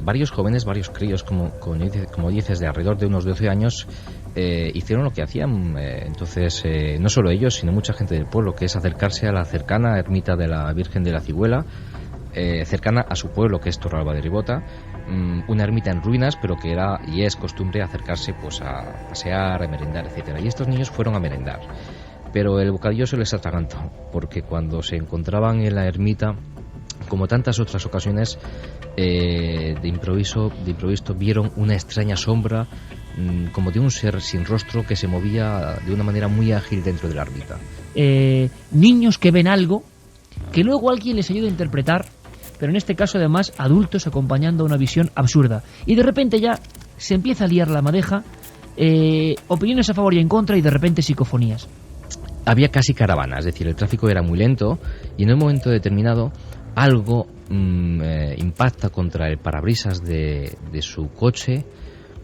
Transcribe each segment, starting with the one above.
varios jóvenes, varios críos, como dices, de alrededor de unos 12 años, hicieron lo que hacían. Entonces, no solo ellos, sino mucha gente del pueblo, que es acercarse a la cercana ermita de la Virgen de la Cigüela, cercana a su pueblo, que es Torralba de Ribota, una ermita en ruinas, pero que era y es costumbre acercarse pues a pasear, a merendar, etcétera. Y estos niños fueron a merendar, pero el bocadillo se les atragantó, porque cuando se encontraban en la ermita, como tantas otras ocasiones, de improviso vieron una extraña sombra, como de un ser sin rostro que se movía de una manera muy ágil dentro de la ermita. Niños que ven algo que luego alguien les ayuda a interpretar, pero en este caso además adultos acompañando una visión absurda. Y de repente ya se empieza a liar la madeja, opiniones a favor y en contra, y de repente psicofonías. Había casi caravana, es decir, el tráfico era muy lento, y en un momento determinado algo impacta contra el parabrisas de su coche,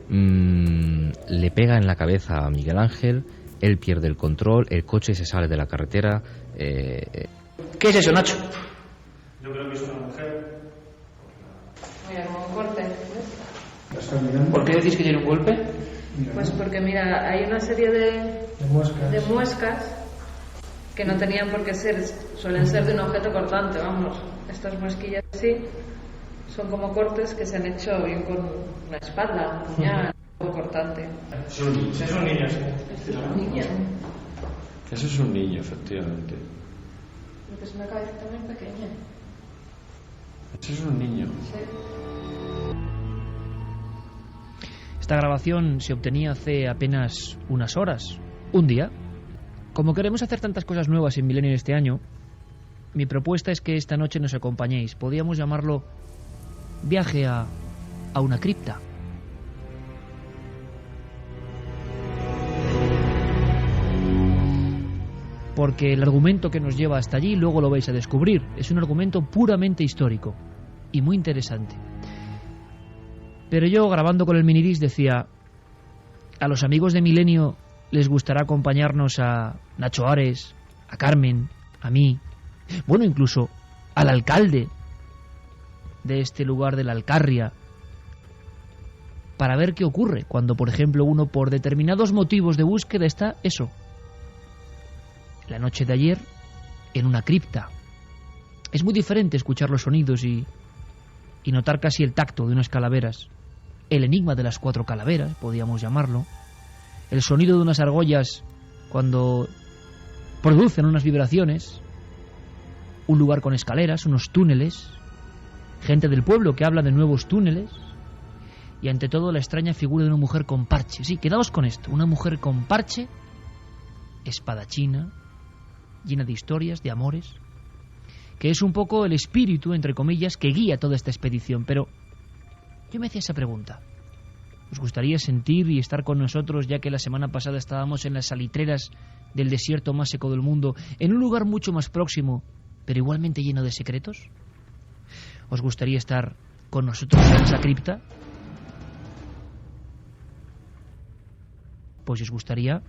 le pega en la cabeza a Miguel Ángel, él pierde el control, el coche se sale de la carretera. ¿Qué es eso, Nacho? Yo creo que es una mujer. Mira, como un corte. ¿Por qué decís que tiene un golpe? Pues porque, mira, hay una serie de muescas que no tenían por qué ser, suelen ser de un objeto cortante, vamos. Estas muesquillas así son como cortes que se han hecho bien con una espalda, un puñal, algo cortante. Es un niño, sí. Es un niño. Eso es un niño, efectivamente. Porque es una cabeza también pequeña. Eso es un niño. Sí. Esta grabación se obtenía hace apenas unas horas, un día. Como queremos hacer tantas cosas nuevas en Milenio este año, mi propuesta es que esta noche nos acompañéis. Podríamos llamarlo viaje a una cripta. Porque el argumento que nos lleva hasta allí, luego lo vais a descubrir, es un argumento puramente histórico y muy interesante. Pero yo, grabando con el minidisc, decía: a los amigos de Milenio les gustará acompañarnos a Nacho Ares, a Carmen, a mí, bueno, incluso al alcalde de este lugar de la Alcarria, para ver qué ocurre cuando, por ejemplo, uno por determinados motivos de búsqueda está, eso, la noche de ayer, en una cripta. Es muy diferente escuchar los sonidos y notar casi el tacto de unas calaveras, el enigma de las 4 calaveras, podríamos llamarlo, el sonido de unas argollas cuando producen unas vibraciones, un lugar con escaleras, unos túneles, gente del pueblo que habla de nuevos túneles, y ante todo la extraña figura de una mujer con parche. Sí, quedaos con esto, una mujer con parche, espadachina, llena de historias, de amores, que es un poco el espíritu, entre comillas, que guía toda esta expedición. Pero yo me hacía esa pregunta: ¿os gustaría sentir y estar con nosotros, ya que la semana pasada estábamos en las salitreras del desierto más seco del mundo, en un lugar mucho más próximo, pero igualmente lleno de secretos? ¿Os gustaría estar con nosotros en esa cripta? Pues si os gustaría,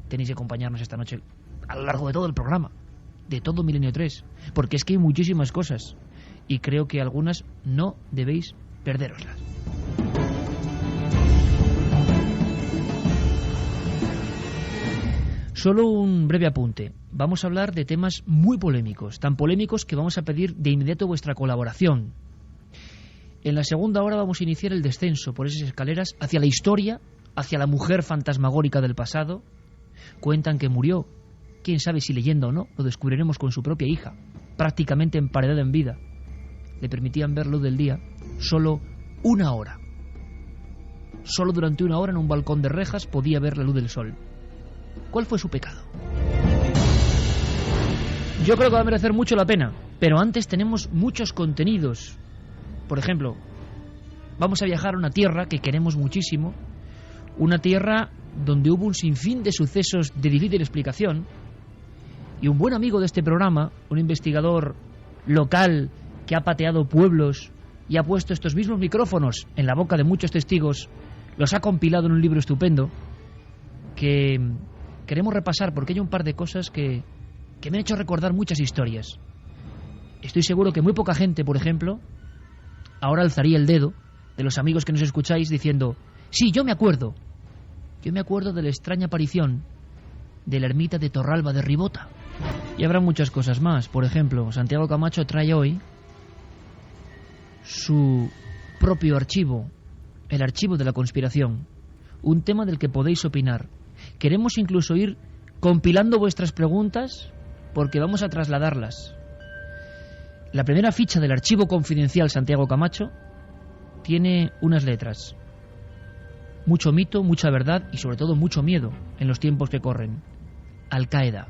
tenéis que acompañarnos esta noche a lo largo de todo el programa, de todo Milenio 3, porque es que hay muchísimas cosas y creo que algunas no debéis perdéroslas. Solo un breve apunte. Vamos a hablar de temas muy polémicos, tan polémicos que vamos a pedir de inmediato vuestra colaboración. En la segunda hora vamos a iniciar el descenso por esas escaleras hacia la historia, hacia la mujer fantasmagórica del pasado. Cuentan que murió, quién sabe si leyenda o no, lo descubriremos con su propia hija, prácticamente emparedada en vida. Le permitían ver luz del día solo una hora. Solo durante una hora en un balcón de rejas podía ver la luz del sol. ¿Cuál fue su pecado? Yo creo que va a merecer mucho la pena, pero antes tenemos muchos contenidos. Por ejemplo, vamos a viajar a una tierra que queremos muchísimo, una tierra donde hubo un sinfín de sucesos de difícil explicación, y un buen amigo de este programa, un investigador local que ha pateado pueblos y ha puesto estos mismos micrófonos en la boca de muchos testigos, los ha compilado en un libro estupendo que queremos repasar, porque hay un par de cosas que me han hecho recordar muchas historias. Estoy seguro que muy poca gente, por ejemplo, ahora alzaría el dedo de los amigos que nos escucháis diciendo: sí, yo me acuerdo de la extraña aparición de la ermita de Torralba de Ribota. Y habrá muchas cosas más. Por ejemplo, Santiago Camacho trae hoy su propio archivo, el archivo de la conspiración, un tema del que podéis opinar. Queremos incluso ir compilando vuestras preguntas porque vamos a trasladarlas. La primera ficha del archivo confidencial Santiago Camacho tiene unas letras: mucho mito, mucha verdad y sobre todo mucho miedo en los tiempos que corren. Al-Qaeda.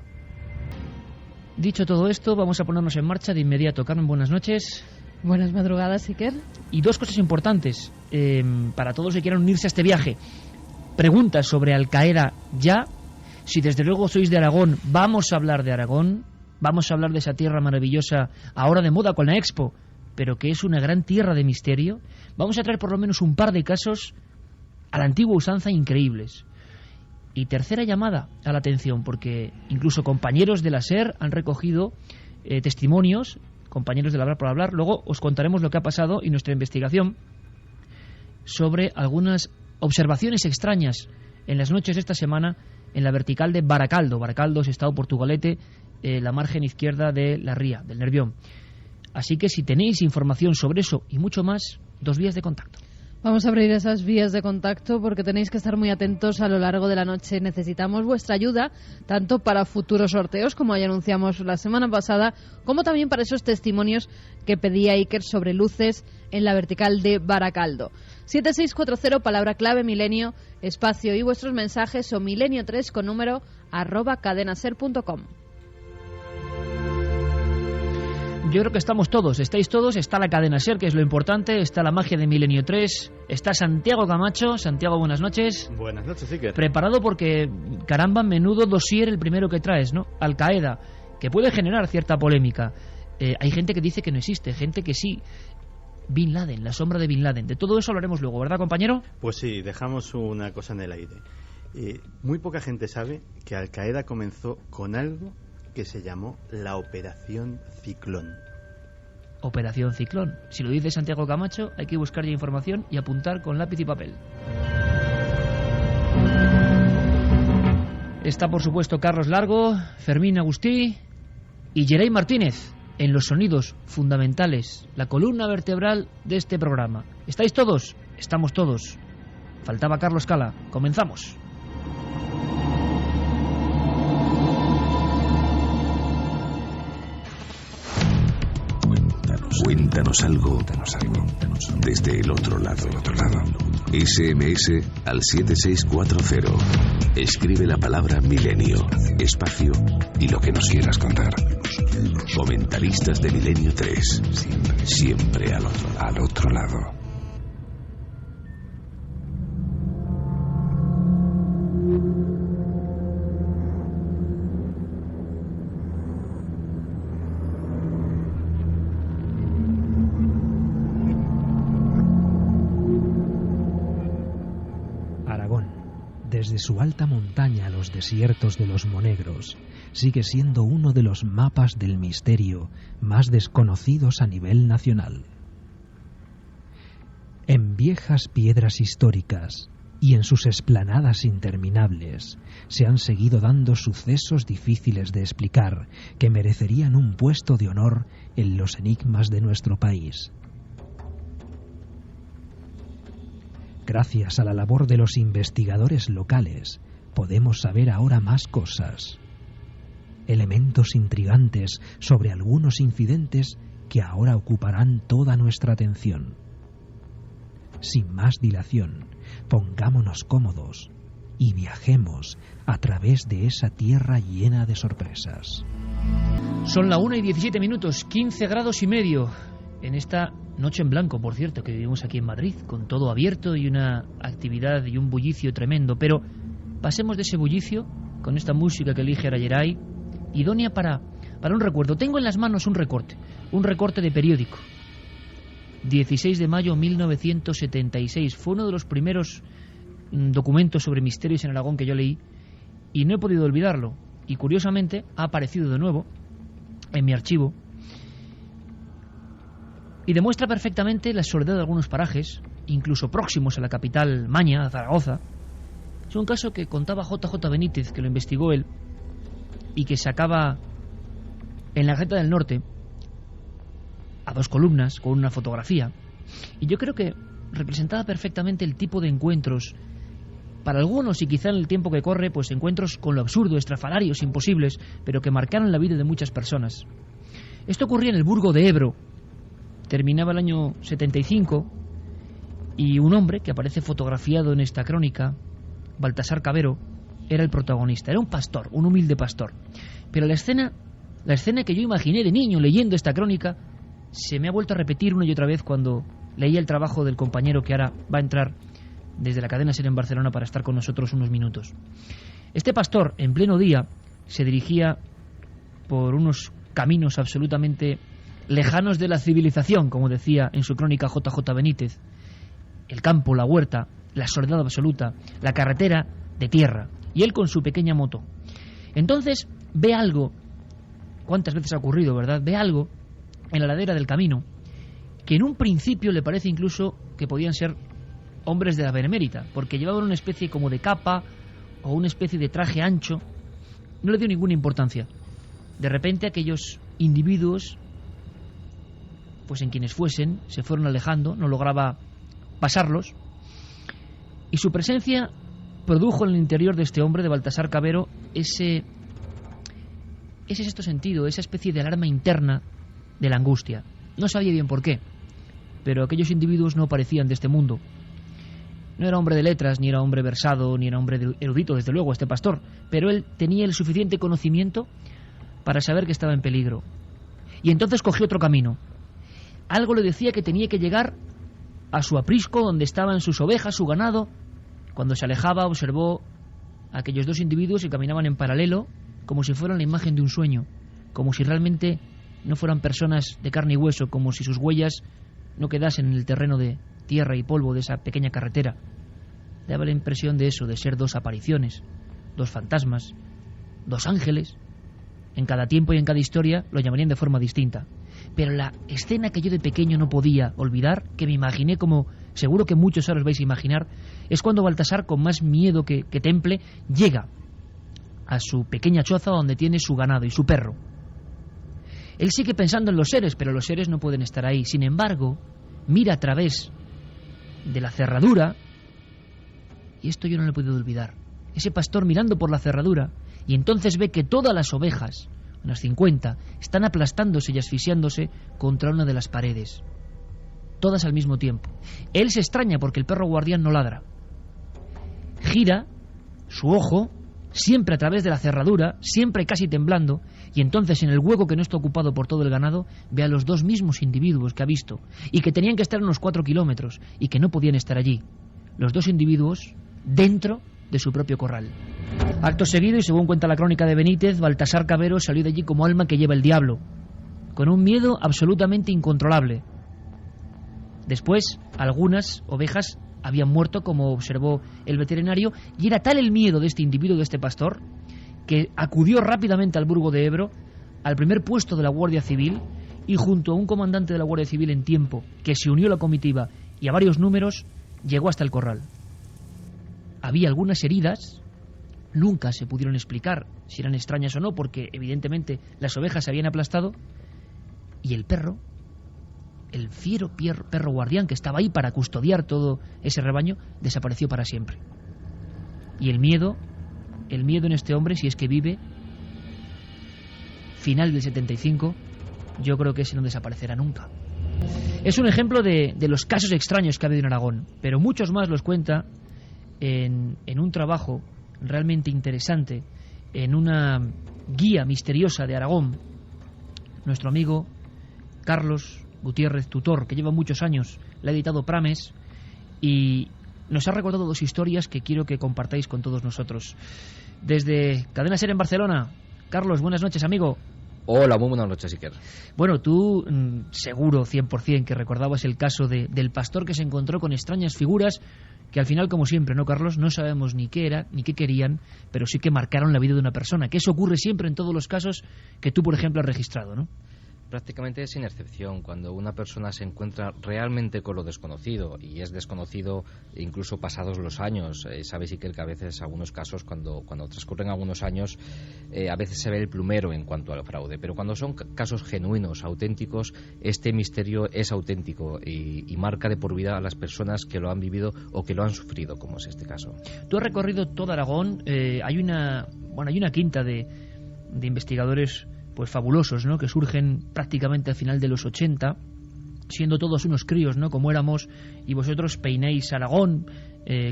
Dicho todo esto, vamos a ponernos en marcha de inmediato. Carmen, buenas noches. Buenas madrugadas, Iker. Y dos cosas importantes para todos los que quieran unirse a este viaje. Preguntas sobre Al-Qaeda ya. Si desde luego sois de Aragón, vamos a hablar de Aragón. Vamos a hablar de esa tierra maravillosa, ahora de moda con la Expo, pero que es una gran tierra de misterio. Vamos a traer por lo menos un par de casos a la antigua usanza increíbles. Y tercera llamada a la atención, porque incluso compañeros de la SER han recogido testimonios, compañeros del Hablar por Hablar. Luego os contaremos lo que ha pasado y nuestra investigación sobre algunas observaciones extrañas en las noches de esta semana en la vertical de Baracaldo. Baracaldo es estado Portugalete, la margen izquierda de la ría, del Nervión. Así que si tenéis información sobre eso y mucho más, 2 vías de contacto. Vamos a abrir esas vías de contacto porque tenéis que estar muy atentos a lo largo de la noche. Necesitamos vuestra ayuda, tanto para futuros sorteos, como ya anunciamos la semana pasada, como también para esos testimonios que pedía Iker sobre luces en la vertical de Baracaldo. 7640, palabra clave milenio, espacio y vuestros mensajes, o milenio3 con número @cadenaser.com. Yo creo que estamos todos, estáis todos, está la cadena SER, que es lo importante, está la magia de Milenio 3, está Santiago Camacho. Santiago, buenas noches. Buenas noches, Iker. Preparado porque, caramba, menudo dossier el primero que traes, ¿no? Al-Qaeda, que puede generar cierta polémica. Hay gente que dice que no existe, gente que sí. Bin Laden, la sombra de Bin Laden. De todo eso hablaremos luego, ¿verdad, compañero? Pues sí, dejamos una cosa en el aire. Muy poca gente sabe que Al-Qaeda comenzó con algo que se llamó la Operación Ciclón. Operación Ciclón. Si lo dice Santiago Camacho, hay que buscar ya información y apuntar con lápiz y papel. Está, por supuesto, Carlos Largo, Fermín Agustí y Geray Martínez en los sonidos fundamentales, la columna vertebral de este programa. ¿Estáis todos? Estamos todos. Faltaba Carlos Cala. Comenzamos. Cuéntanos algo desde el otro lado. SMS al 7640. Escribe la palabra milenio, espacio y lo que nos quieras contar. Comentaristas de Milenio 3. Siempre al otro lado. Desde su alta montaña a los desiertos de los Monegros, sigue siendo uno de los mapas del misterio más desconocidos a nivel nacional. En viejas piedras históricas y en sus esplanadas interminables se han seguido dando sucesos difíciles de explicar que merecerían un puesto de honor en los enigmas de nuestro país. Gracias a la labor de los investigadores locales, podemos saber ahora más cosas. Elementos intrigantes sobre algunos incidentes que ahora ocuparán toda nuestra atención. Sin más dilación, pongámonos cómodos y viajemos a través de esa tierra llena de sorpresas. Son la 1:17, 15 grados y medio en esta noche en blanco, por cierto, que vivimos aquí en Madrid, con todo abierto y una actividad y un bullicio tremendo. Pero pasemos de ese bullicio con esta música que elige Arayeray, idónea para un recuerdo. Tengo en las manos un recorte de periódico. 16 de mayo de 1976. Fue uno de los primeros documentos sobre misterios en Aragón que yo leí y no he podido olvidarlo. Y curiosamente ha aparecido de nuevo en mi archivo. y demuestra perfectamente la soledad de algunos parajes, incluso próximos a la capital maña, a Zaragoza. Es un caso que contaba JJ Benítez, que lo investigó él, y que sacaba en la Gaceta del Norte a 2 columnas con una fotografía, y yo creo que representaba perfectamente el tipo de encuentros, para algunos y quizá en el tiempo que corre, pues encuentros con lo absurdo, estrafalarios, imposibles, pero que marcaron la vida de muchas personas. Esto ocurría en el Burgo de Ebro. Terminaba el año 75 y un hombre que aparece fotografiado en esta crónica, Baltasar Cabero, era el protagonista. Era un pastor, un humilde pastor. Pero la escena que yo imaginé de niño leyendo esta crónica se me ha vuelto a repetir una y otra vez cuando leía el trabajo del compañero que ahora va a entrar desde la cadena SER en Barcelona para estar con nosotros unos minutos. Este pastor, en pleno día, se dirigía por unos caminos absolutamente lejanos de la civilización, como decía en su crónica JJ Benítez. El campo, la huerta, la soledad absoluta, la carretera de tierra, y él con su pequeña moto. Entonces ve algo, cuántas veces ha ocurrido, ¿verdad? Ve algo en la ladera del camino que en un principio le parece incluso que podían ser hombres de la Benemérita, porque llevaban una especie como de capa o una especie de traje ancho. No le dio ninguna importancia. De repente aquellos individuos, pues en quienes fuesen, se fueron alejando, no lograba pasarlos, y su presencia produjo en el interior de este hombre, de Baltasar Cabero, ese sexto sentido, esa especie de alarma interna de la angustia. No sabía bien por qué, pero aquellos individuos no parecían de este mundo. No era hombre de letras, ni era hombre versado, ni era hombre erudito, desde luego, este pastor, pero él tenía el suficiente conocimiento para saber que estaba en peligro. Y entonces cogió otro camino. Algo le decía que tenía que llegar a su aprisco, donde estaban sus ovejas, su ganado. Cuando se alejaba, observó a aquellos 2 individuos que caminaban en paralelo, como si fueran la imagen de un sueño, como si realmente no fueran personas de carne y hueso, como si sus huellas no quedasen en el terreno de tierra y polvo de esa pequeña carretera. Daba la impresión de eso, de ser 2 apariciones, 2 fantasmas, 2 ángeles. En cada tiempo y en cada historia lo llamarían de forma distinta. Pero la escena que yo de pequeño no podía olvidar, que me imaginé como seguro que muchos ahora os vais a imaginar, es cuando Baltasar, con más miedo que temple, llega a su pequeña choza donde tiene su ganado y su perro. Él sigue pensando en los seres, pero los seres no pueden estar ahí. Sin embargo, mira a través de la cerradura, y esto yo no lo he podido olvidar, ese pastor mirando por la cerradura, y entonces ve que todas las ovejas, unas 50, están aplastándose y asfixiándose contra una de las paredes, todas al mismo tiempo. Él se extraña porque el perro guardián no ladra. Gira su ojo, siempre a través de la cerradura, siempre casi temblando, y entonces en el hueco que no está ocupado por todo el ganado, ve a los 2 mismos individuos que ha visto, y que tenían que estar a unos 4 kilómetros, y que no podían estar allí. Los 2 individuos dentro de su propio corral. Acto seguido, y según cuenta la crónica de Benítez, Baltasar Cabero salió de allí como alma que lleva el diablo, con un miedo absolutamente incontrolable. Después, algunas ovejas habían muerto, como observó el veterinario, y era tal el miedo de este individuo, de este pastor, que acudió rápidamente al Burgo de Ebro, al primer puesto de la Guardia Civil, y junto a un comandante de la Guardia Civil en tiempo, que se unió a la comitiva y a varios números, llegó hasta el corral. Había algunas heridas, nunca se pudieron explicar si eran extrañas o no, porque evidentemente las ovejas se habían aplastado, y el perro, el fiero perro guardián que estaba ahí para custodiar todo ese rebaño, desapareció para siempre. Y el miedo en este hombre, si es que vive, final del 75, yo creo que ese no desaparecerá nunca. Es un ejemplo de los casos extraños que ha habido en Aragón, pero muchos más los cuenta en un trabajo realmente interesante, en una guía misteriosa de Aragón, nuestro amigo Carlos Gutiérrez Tutor, que lleva muchos años, la ha editado Prames, y nos ha recordado 2 historias que quiero que compartáis con todos nosotros. Desde Cadena SER en Barcelona, Carlos, buenas noches, amigo. Hola, muy buenas noches, Iker. Bueno, tú seguro 100% que recordabas el caso del pastor que se encontró con extrañas figuras que al final, como siempre, ¿no, Carlos? No sabemos ni qué era, ni qué querían, pero sí que marcaron la vida de una persona, que eso ocurre siempre en todos los casos que tú, por ejemplo, has registrado, ¿no? Prácticamente sin excepción, cuando una persona se encuentra realmente con lo desconocido, y es desconocido incluso pasados los años, sabes Iker que a veces, algunos casos, cuando transcurren algunos años, a veces se ve el plumero en cuanto al fraude, pero cuando son casos genuinos, auténticos, este misterio es auténtico y marca de por vida a las personas que lo han vivido o que lo han sufrido, como es este caso. Tú has recorrido todo Aragón, hay una quinta de investigadores pues fabulosos, ¿no?, que surgen prácticamente al final de los 80, siendo todos unos críos, ¿no?, como éramos, y vosotros peinéis Aragón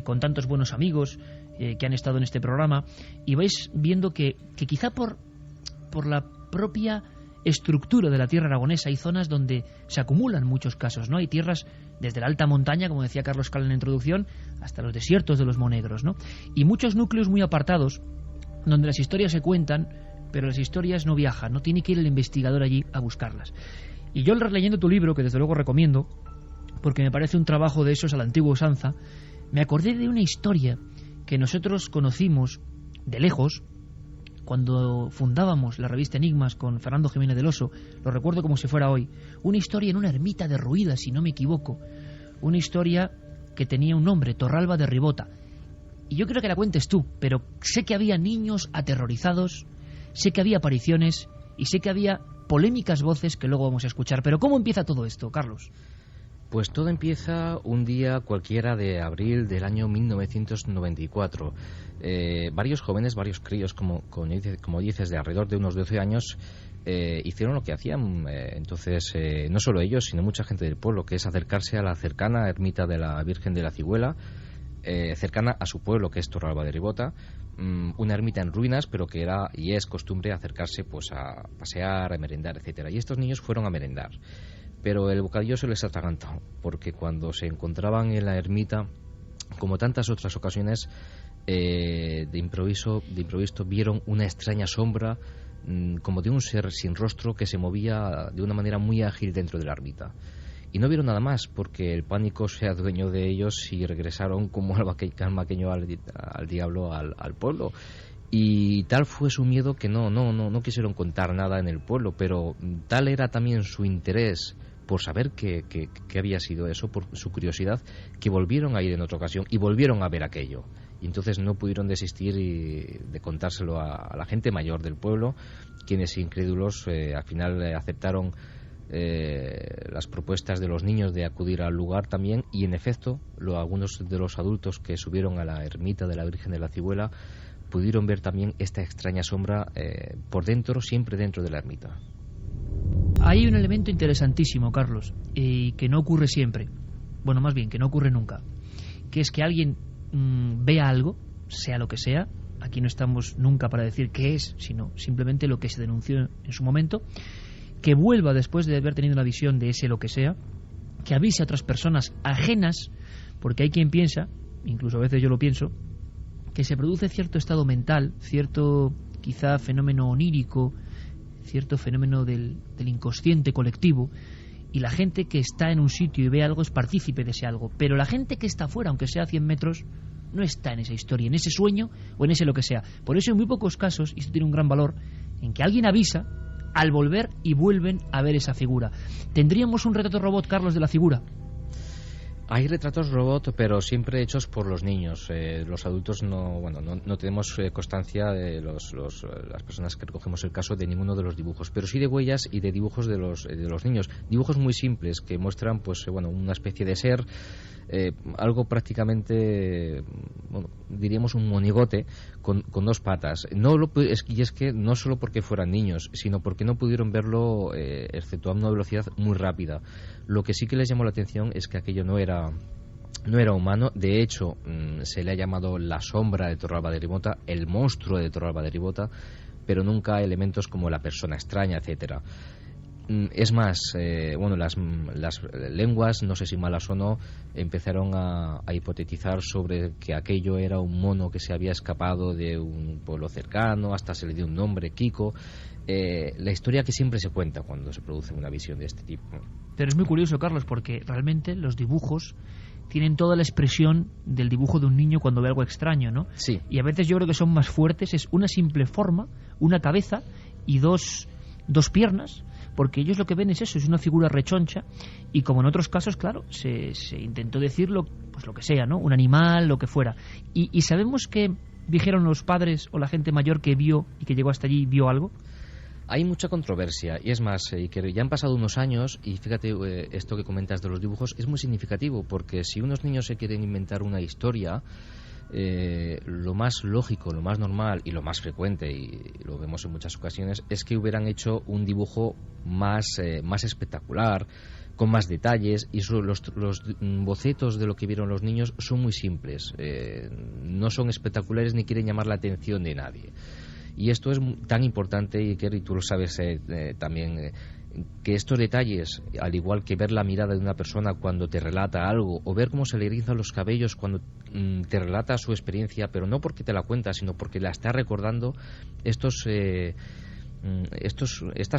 con tantos buenos amigos que han estado en este programa, y vais viendo que quizá por la propia estructura de la tierra aragonesa hay zonas donde se acumulan muchos casos, ¿no? Hay tierras desde la alta montaña, como decía Carlos Cal en la introducción, hasta los desiertos de los Monegros, ¿no? Y muchos núcleos muy apartados donde las historias se cuentan, pero las historias no viajan, no tiene que ir el investigador allí a buscarlas. Y yo, releyendo tu libro, que desde luego recomiendo, porque me parece un trabajo de esos a la antigua usanza, me acordé de una historia que nosotros conocimos de lejos cuando fundábamos la revista Enigmas con Fernando Jiménez del Oso. Lo recuerdo como si fuera hoy. Una historia en una ermita derruida, si no me equivoco. Una historia que tenía un nombre, Torralba de Ribota. Y yo creo que la cuentes tú, pero sé que había niños aterrorizados, sé que había apariciones y sé que había polémicas voces que luego vamos a escuchar. Pero ¿cómo empieza todo esto, Carlos? Pues todo empieza un día cualquiera de abril del año 1994. Varios jóvenes, varios críos, como dices, de alrededor de unos 12 años, hicieron lo que hacían. Entonces, no solo ellos, sino mucha gente del pueblo, que es acercarse a la cercana ermita de la Virgen de la Cigüela, cercana a su pueblo, que es Torralba de Ribota, una ermita en ruinas, pero que era y es costumbre acercarse pues a pasear, a merendar, etcétera. Y estos niños fueron a merendar, pero el bocadillo se les atragantó, porque cuando se encontraban en la ermita, como tantas otras ocasiones, de improviso vieron una extraña sombra, como de un ser sin rostro que se movía de una manera muy ágil dentro de la ermita. Y no vieron nada más, porque el pánico se adueñó de ellos y regresaron como al maqueño al diablo al pueblo. Y tal fue su miedo que no quisieron contar nada en el pueblo, pero tal era también su interés por saber qué había sido eso, por su curiosidad, que volvieron a ir en otra ocasión y volvieron a ver aquello. Y entonces no pudieron desistir de contárselo a la gente mayor del pueblo, quienes incrédulos al final aceptaron las propuestas de los niños de acudir al lugar también, y en efecto algunos de los adultos que subieron a la ermita de la Virgen de la Cigüela pudieron ver también esta extraña sombra por dentro, siempre dentro de la ermita. Hay un elemento interesantísimo, Carlos, que no ocurre siempre, bueno, más bien que no ocurre nunca, que es que alguien vea algo, sea lo que sea. Aquí no estamos nunca para decir qué es, sino simplemente lo que se denunció en su momento, que vuelva después de haber tenido la visión de ese lo que sea, que avise a otras personas ajenas, porque hay quien piensa, incluso a veces yo lo pienso, que se produce cierto estado mental, cierto quizá fenómeno onírico, cierto fenómeno del inconsciente colectivo, y la gente que está en un sitio y ve algo es partícipe de ese algo, pero la gente que está fuera, aunque sea a 100 metros, no está en esa historia, en ese sueño o en ese lo que sea. Por eso en muy pocos casos, y esto tiene un gran valor, en que alguien avisa al volver y vuelven a ver esa figura. ¿Tendríamos un retrato robot, Carlos, de la figura? Hay retratos robot, pero siempre hechos por los niños. Los adultos no tenemos constancia de las personas que recogemos el caso de ninguno de los dibujos, pero sí de huellas y de dibujos de los niños. Dibujos muy simples que muestran una especie de ser, algo prácticamente, diríamos un monigote con dos patas. Y es que no solo porque fueran niños, sino porque no pudieron verlo, excepto a una velocidad muy rápida. Lo que sí que les llamó la atención es que aquello no era humano. De hecho, se le ha llamado la sombra de Torralba de Ribota, el monstruo de Torralba de Ribota, pero nunca elementos como la persona extraña, etcétera. Es más, las lenguas, no sé si malas o no, empezaron a hipotetizar sobre que aquello era un mono que se había escapado de un pueblo cercano, hasta se le dio un nombre, Kiko. La historia que siempre se cuenta cuando se produce una visión de este tipo. Pero es muy curioso, Carlos, porque realmente los dibujos tienen toda la expresión del dibujo de un niño cuando ve algo extraño, ¿no? Sí. Y a veces yo creo que son más fuertes, es una simple forma, una cabeza y dos piernas, porque ellos lo que ven es eso, es una figura rechoncha, y como en otros casos, claro, se intentó decirlo, pues lo que sea, ¿no? Un animal, lo que fuera. Y sabemos que dijeron los padres o la gente mayor que vio y que llegó hasta allí vio algo. Hay mucha controversia, y es más, que ya han pasado unos años, y fíjate, esto que comentas de los dibujos es muy significativo, porque si unos niños se quieren inventar una historia, lo más lógico, lo más normal y lo más frecuente, y lo vemos en muchas ocasiones, es que hubieran hecho un dibujo más espectacular, con más detalles, y los bocetos de lo que vieron los niños son muy simples, no son espectaculares ni quieren llamar la atención de nadie. Y esto es tan importante, Iker, y tú lo sabes también, que estos detalles, al igual que ver la mirada de una persona cuando te relata algo, o ver cómo se le erizan los cabellos cuando te relata su experiencia, pero no porque te la cuenta, sino porque la está recordando, estas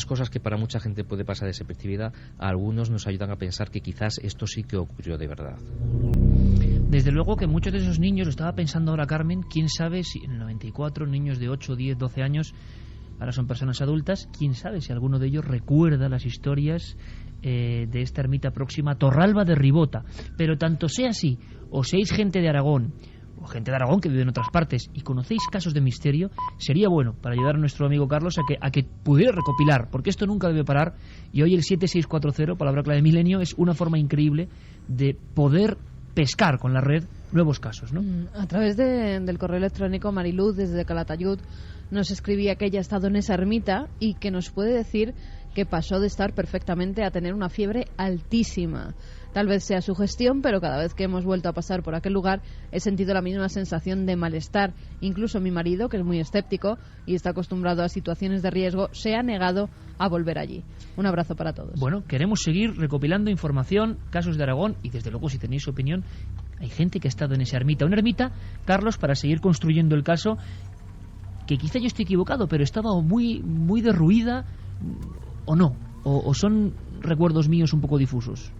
cosas que para mucha gente puede pasar desapercibida, a algunos nos ayudan a pensar que quizás esto sí que ocurrió de verdad. Desde luego que muchos de esos niños, lo estaba pensando ahora Carmen, quién sabe si en el 94 niños de 8, 10, 12 años, ahora son personas adultas, quién sabe si alguno de ellos recuerda las historias de esta ermita próxima a Torralba de Ribota. Pero tanto sea así, o seáis gente de Aragón, o gente de Aragón que vive en otras partes, y conocéis casos de misterio, sería bueno para ayudar a nuestro amigo Carlos a que pudiera recopilar, porque esto nunca debe parar, y hoy el 7640, palabra clave de Milenio, es una forma increíble de poder pescar con la red nuevos casos, ¿no? A través del correo electrónico, Mariluz desde Calatayud nos escribía que ella ha estado en esa ermita y que nos puede decir que pasó de estar perfectamente a tener una fiebre altísima. Tal vez sea su gestión, pero cada vez que hemos vuelto a pasar por aquel lugar he sentido la misma sensación de malestar. Incluso mi marido, que es muy escéptico y está acostumbrado a situaciones de riesgo, se ha negado a volver allí. Un abrazo para todos. Bueno, queremos seguir recopilando información, casos de Aragón, y desde luego, si tenéis su opinión, hay gente que ha estado en esa ermita. Una ermita, Carlos, para seguir construyendo el caso, que quizá yo esté equivocado, pero estaba muy, muy derruida, o no, o son recuerdos míos un poco difusos.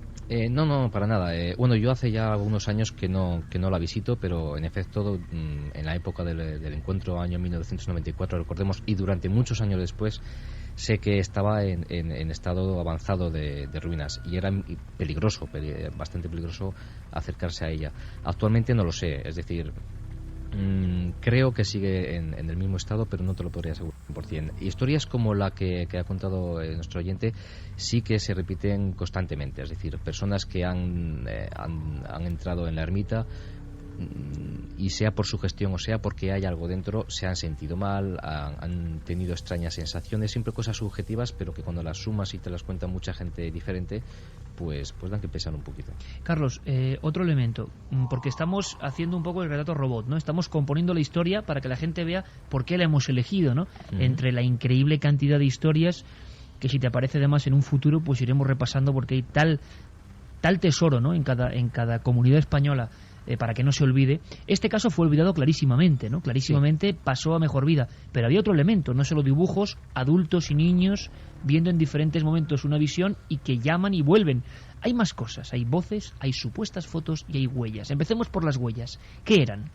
No, para nada. Bueno, yo hace ya algunos años que no la visito, pero en efecto, en la época del encuentro, año 1994, recordemos, y durante muchos años después, sé que estaba en estado avanzado de ruinas, y era peligroso, bastante peligroso acercarse a ella. Actualmente no lo sé, es decir, creo que sigue en el mismo estado, pero no te lo podría asegurar 100%. Historias como la que ha contado nuestro oyente sí que se repiten constantemente, es decir, personas que han entrado en la ermita, y sea por su gestión o sea porque hay algo dentro, se han sentido mal, han tenido extrañas sensaciones, siempre cosas subjetivas, pero que cuando las sumas y te las cuenta mucha gente diferente, pues dan que pensar un poquito. Carlos, otro elemento, porque estamos haciendo un poco el relato robot, ¿no? Estamos componiendo la historia para que la gente vea por qué la hemos elegido, ¿no? Entre la increíble cantidad de historias que, si te aparece además en un futuro, pues iremos repasando, porque hay tal tesoro, ¿no? en cada comunidad española, para que no se olvide. Este caso fue olvidado clarísimamente, ¿no? Clarísimamente, sí. Pasó a mejor vida, pero había otro elemento, no solo dibujos, adultos y niños viendo en diferentes momentos una visión y que llaman y vuelven. Hay más cosas, hay voces, hay supuestas fotos y hay huellas. Empecemos por las huellas. ¿Qué eran?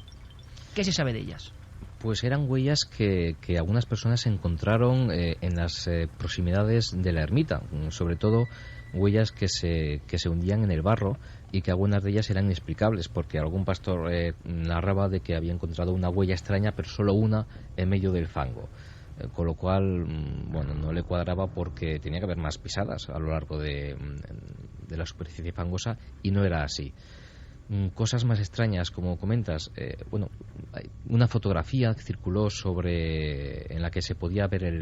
¿Qué se sabe de ellas? Pues eran huellas que algunas personas encontraron en las proximidades de la ermita, sobre todo huellas que se hundían en el barro, y que algunas de ellas eran inexplicables, porque algún pastor narraba de que había encontrado una huella extraña, pero solo una en medio del fango, con lo cual, bueno, no le cuadraba, porque tenía que haber más pisadas a lo largo de la superficie fangosa, y no era así. Cosas más extrañas, como comentas, una fotografía que circuló en la que se podía ver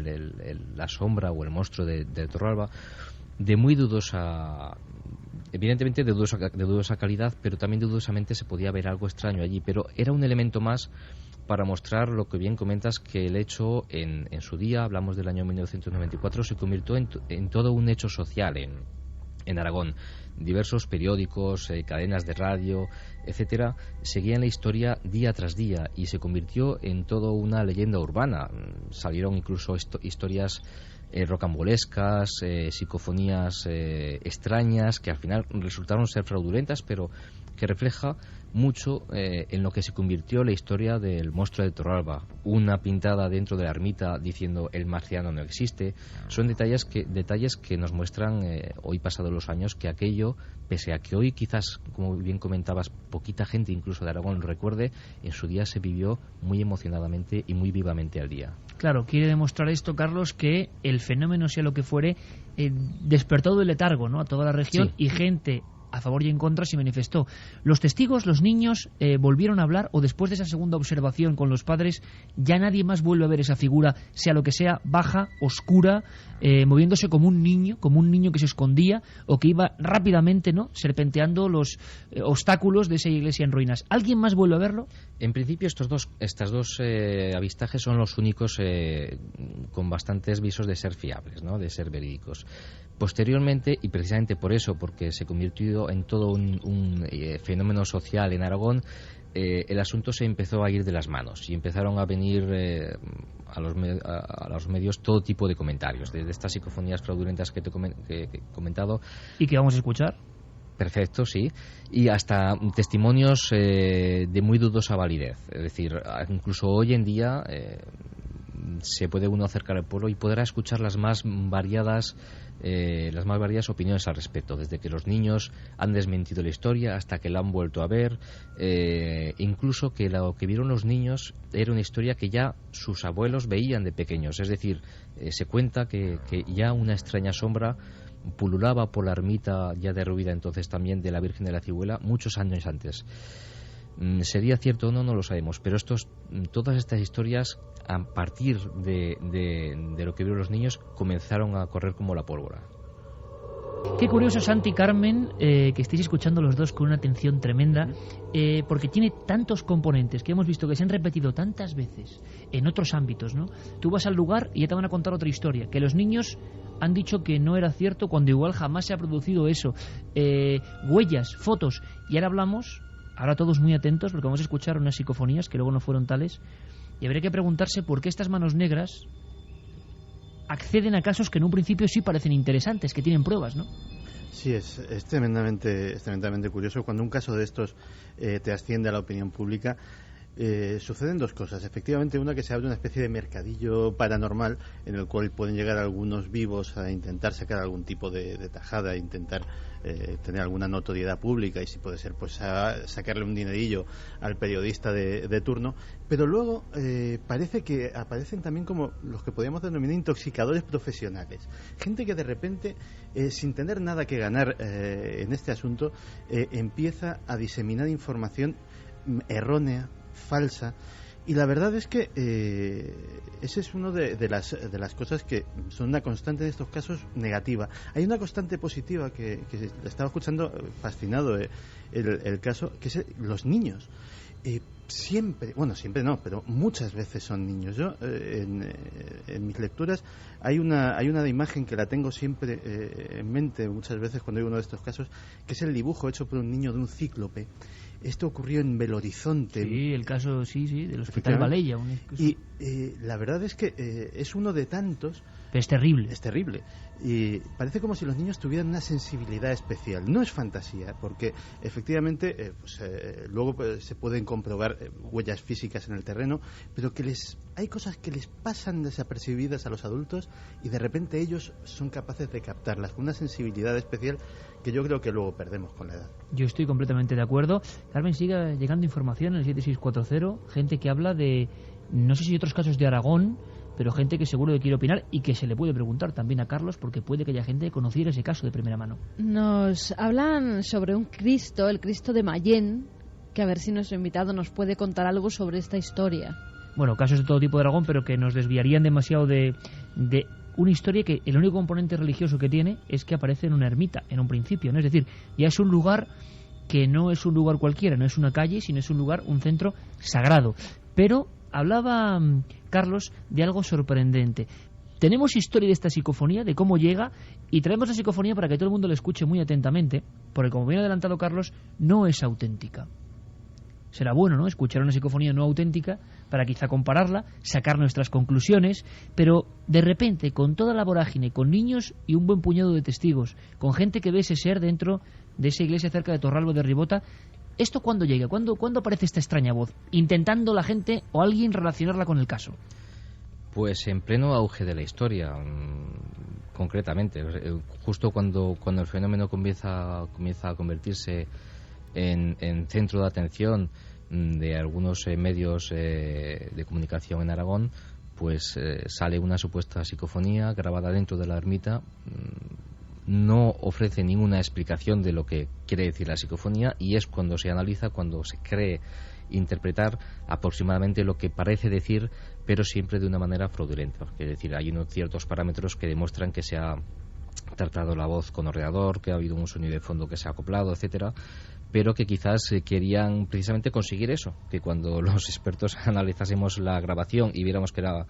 la sombra o el monstruo de Torralba, de muy dudosa, evidentemente de dudosa calidad, pero también dudosamente se podía ver algo extraño allí, pero era un elemento más para mostrar lo que bien comentas, que el hecho en su día, hablamos del año 1994, se convirtió en todo un hecho social en Aragón. Diversos periódicos, cadenas de radio, etcétera, seguían la historia día tras día, y se convirtió en toda una leyenda urbana. Salieron incluso historias rocambolescas, psicofonías extrañas, que al final resultaron ser fraudulentas, pero que refleja mucho en lo que se convirtió la historia del monstruo de Torralba. Una pintada dentro de la ermita diciendo el marciano no existe. Son detalles que nos muestran, hoy pasados los años, que aquello, pese a que hoy quizás, como bien comentabas, poquita gente incluso de Aragón lo recuerde, en su día se vivió muy emocionadamente y muy vivamente al día. Claro, quiere demostrar esto, Carlos, que el fenómeno, sea lo que fuere, despertó del letargo, ¿no?, a toda la región, sí, y gente a favor y en contra se manifestó. Los testigos, los niños, volvieron a hablar, o después de esa segunda observación con los padres, ya nadie más vuelve a ver esa figura, sea lo que sea, baja, oscura, moviéndose como un niño que se escondía o que iba rápidamente, ¿no?, serpenteando los obstáculos de esa iglesia en ruinas. ¿Alguien más vuelve a verlo? En principio estos dos avistajes son los únicos con bastantes visos de ser fiables, ¿no?, de ser verídicos. Posteriormente, y precisamente por eso, porque se convirtió en todo un fenómeno social en Aragón, el asunto se empezó a ir de las manos y empezaron a venir a los medios todo tipo de comentarios, desde estas psicofonías fraudulentas que he comentado. ¿Y que vamos a escuchar? Perfecto, sí. Y hasta testimonios de muy dudosa validez. Es decir, incluso hoy en día se puede uno acercar al pueblo y podrá escuchar las más variadas opiniones al respecto, desde que los niños han desmentido la historia hasta que la han vuelto a ver, incluso que lo que vieron los niños era una historia que ya sus abuelos veían de pequeños. Es decir, se cuenta que ya una extraña sombra pululaba por la ermita ya derruida entonces también de la Virgen de la Cihuela muchos años antes. ¿Sería cierto o no? No lo sabemos, pero todas estas historias, a partir de lo que vieron los niños, comenzaron a correr como la pólvora. Qué curioso, Santi, Carmen, que estéis escuchando los dos con una atención tremenda, porque tiene tantos componentes que hemos visto que se han repetido tantas veces en otros ámbitos, ¿no? Tú vas al lugar y ya te van a contar otra historia, que los niños han dicho que no era cierto cuando igual jamás se ha producido eso, huellas, fotos, y ahora hablamos... Ahora todos muy atentos porque vamos a escuchar unas psicofonías que luego no fueron tales y habría que preguntarse por qué estas manos negras acceden a casos que en un principio sí parecen interesantes, que tienen pruebas, ¿no? Sí, es tremendamente curioso. Cuando un caso de estos te asciende a la opinión pública, suceden dos cosas. Efectivamente, una, que se abre una especie de mercadillo paranormal en el cual pueden llegar algunos vivos a intentar sacar algún tipo de tajada, intentar tener alguna notoriedad pública y, si puede ser, pues a sacarle un dinerillo al periodista de turno. Pero luego parece que aparecen también como los que podríamos denominar intoxicadores profesionales. Gente que de repente, sin tener nada que ganar en este asunto, empieza a diseminar información errónea, falsa, y la verdad es que ese es uno de las cosas que son una constante en estos casos, negativa. Hay una constante positiva que estaba escuchando fascinado el caso, que es los niños. Siempre no, pero muchas veces son niños. Yo en mis lecturas hay una imagen que la tengo siempre en mente muchas veces cuando hay uno de estos casos, que es el dibujo hecho por un niño de un cíclope. Esto ocurrió en Belorizonte. Sí, el caso, sí, del Hospital Valella. Y la verdad es que es uno de tantos. Pero es terrible. Es terrible. Y parece como si los niños tuvieran una sensibilidad especial. No es fantasía, porque efectivamente luego se pueden comprobar huellas físicas en el terreno, pero que hay cosas que les pasan desapercibidas a los adultos y de repente ellos son capaces de captarlas con una sensibilidad especial que yo creo que luego perdemos con la edad. Yo estoy completamente de acuerdo. Carmen, sigue llegando información en el 7640, gente que habla de, no sé si otros casos de Aragón, pero gente que seguro que quiere opinar y que se le puede preguntar también a Carlos, porque puede que haya gente que conociera ese caso de primera mano. Nos hablan sobre un Cristo, el Cristo de Mayén, que a ver si nuestro invitado nos puede contar algo sobre esta historia. Bueno, casos de todo tipo de Aragón, pero que nos desviarían demasiado de una historia que el único componente religioso que tiene es que aparece en una ermita, en un principio, ¿no? Es decir, ya es un lugar que no es un lugar cualquiera, no es una calle, sino es un lugar, un centro sagrado. Pero hablaba Carlos de algo sorprendente. Tenemos historia de esta psicofonía, de cómo llega, y traemos la psicofonía para que todo el mundo la escuche muy atentamente, porque como bien ha adelantado Carlos, no es auténtica. Será bueno, ¿no?, escuchar una psicofonía no auténtica para quizá compararla, sacar nuestras conclusiones, pero de repente, con toda la vorágine, con niños y un buen puñado de testigos, con gente que ve ese ser dentro de esa iglesia cerca de Torralba de Ribota, ¿Esto cuándo llega? ¿Cuándo aparece esta extraña voz? Intentando la gente o alguien relacionarla con el caso. Pues en pleno auge de la historia, concretamente, justo cuando el fenómeno comienza a convertirse en centro de atención de algunos medios de comunicación en Aragón, pues sale una supuesta psicofonía grabada dentro de la ermita. No ofrece ninguna explicación de lo que quiere decir la psicofonía, y es cuando se analiza, cuando se cree interpretar aproximadamente lo que parece decir, pero siempre de una manera fraudulenta. Es decir, hay unos ciertos parámetros que demuestran que se ha tratado la voz con ordenador, que ha habido un sonido de fondo que se ha acoplado, etcétera, pero que quizás querían precisamente conseguir eso, que cuando los expertos analizásemos la grabación y viéramos que era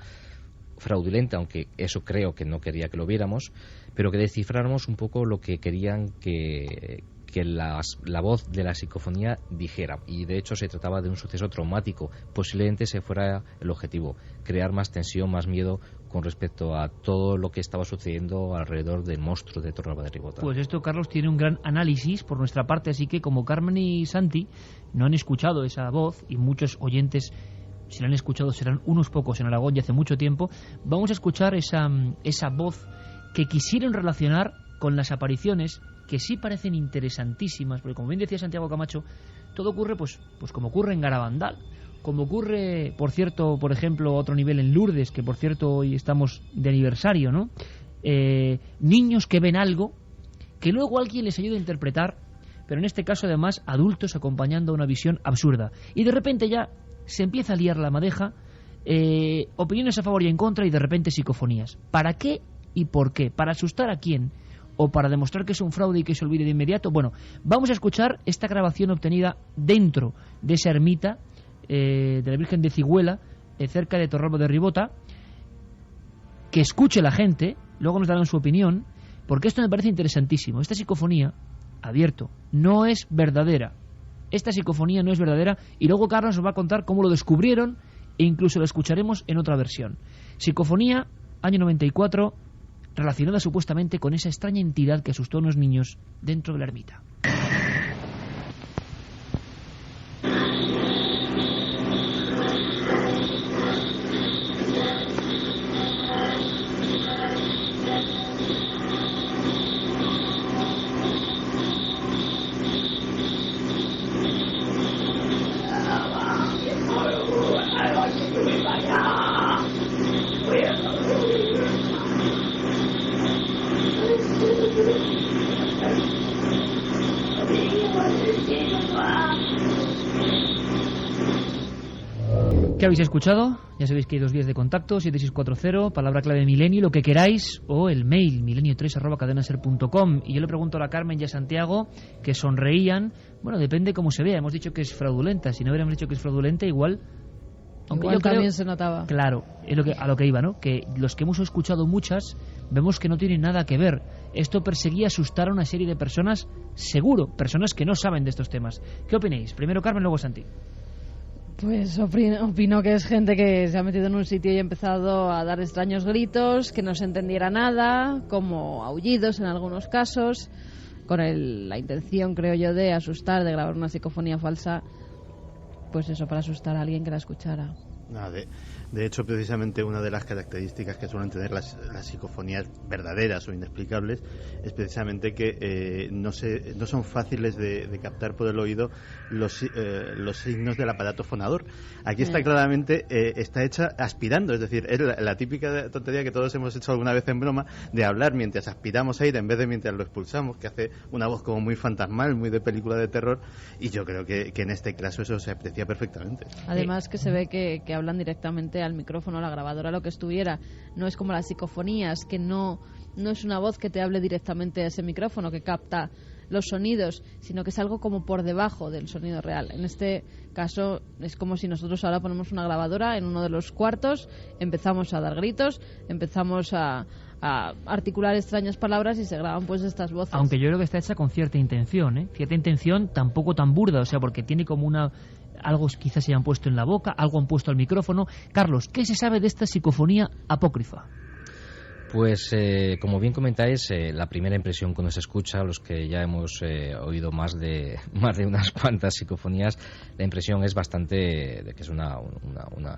fraudulenta, aunque eso creo que no quería que lo viéramos, pero que descifráramos un poco lo que querían que la voz de la psicofonía dijera. Y de hecho se trataba de un suceso traumático. Posiblemente ese fuera el objetivo, crear más tensión, más miedo con respecto a todo lo que estaba sucediendo alrededor del monstruo de Torralba de Ribota. Pues esto, Carlos, tiene un gran análisis por nuestra parte, así que como Carmen y Santi no han escuchado esa voz, y muchos oyentes, si la han escuchado, serán unos pocos en Aragón y hace mucho tiempo, vamos a escuchar esa voz que quisieron relacionar con las apariciones, que sí parecen interesantísimas, porque como bien decía Santiago Camacho, todo ocurre pues como ocurre en Garabandal, como ocurre, por cierto, por ejemplo, a otro nivel en Lourdes, que por cierto hoy estamos de aniversario, ¿no? Niños que ven algo que luego alguien les ayuda a interpretar, pero en este caso además adultos acompañando una visión absurda, y de repente ya se empieza a liar la madeja, opiniones a favor y en contra, y de repente psicofonías. ¿Para qué y por qué? ¿Para asustar a quién? ¿O para demostrar que es un fraude y que se olvide de inmediato? Bueno, vamos a escuchar esta grabación obtenida dentro de esa ermita de la Virgen de Cigüela, cerca de Torralba de Ribota. Que escuche la gente, luego nos darán su opinión, porque esto me parece interesantísimo. Esta psicofonía, abierto, no es verdadera. Esta psicofonía no es verdadera, y luego Carlos nos va a contar cómo lo descubrieron, e incluso lo escucharemos en otra versión. Psicofonía, año 94, relacionada supuestamente con esa extraña entidad que asustó a unos niños dentro de la ermita. ¿Qué habéis escuchado? Ya sabéis que hay 2 vías de contacto, 7640, palabra clave milenio, lo que queráis, o el mail milenio3@cadenaser.com. Y yo le pregunto a la Carmen y a Santiago, que sonreían. Bueno, depende cómo se vea. Hemos dicho que es fraudulenta. Si no hubiéramos dicho que es fraudulenta, igual... Aunque igual yo creo, también se notaba. Claro, es a lo que iba, ¿no? Que los que hemos escuchado muchas, vemos que no tienen nada que ver. Esto perseguía asustar a una serie de personas, seguro, personas que no saben de estos temas. ¿Qué opináis? Primero Carmen, luego Santi. Pues opino que es gente que se ha metido en un sitio y ha empezado a dar extraños gritos, que no se entendiera nada, como aullidos en algunos casos, con la intención, creo yo, de asustar, de grabar una psicofonía falsa, pues eso, para asustar a alguien que la escuchara. De hecho, precisamente una de las características que suelen tener las psicofonías verdaderas o inexplicables es precisamente que no son fáciles de captar por el oído los signos del aparato fonador. Aquí está claramente está hecha aspirando, es decir, es la típica tontería que todos hemos hecho alguna vez en broma, de hablar mientras aspiramos aire en vez de mientras lo expulsamos, que hace una voz como muy fantasmal, muy de película de terror, y yo creo que en este caso eso se aprecia perfectamente. Además que se ve que hablan directamente al micrófono, a la grabadora, lo que estuviera. No es como las psicofonías, que no es una voz que te hable directamente a ese micrófono que capta los sonidos, sino que es algo como por debajo del sonido real. En este caso es como si nosotros ahora ponemos una grabadora en uno de los cuartos, empezamos a dar gritos, empezamos a articular extrañas palabras y se graban pues estas voces. Aunque yo creo que está hecha con cierta intención, cierta intención, tampoco tan burda, o sea, porque tiene como algo quizás se hayan puesto en la boca, algo han puesto al micrófono. Carlos, ¿qué se sabe de esta psicofonía apócrifa? Pues como bien comentáis, la primera impresión cuando se escucha, los que ya hemos oído más de unas cuantas psicofonías, la impresión es bastante de que es una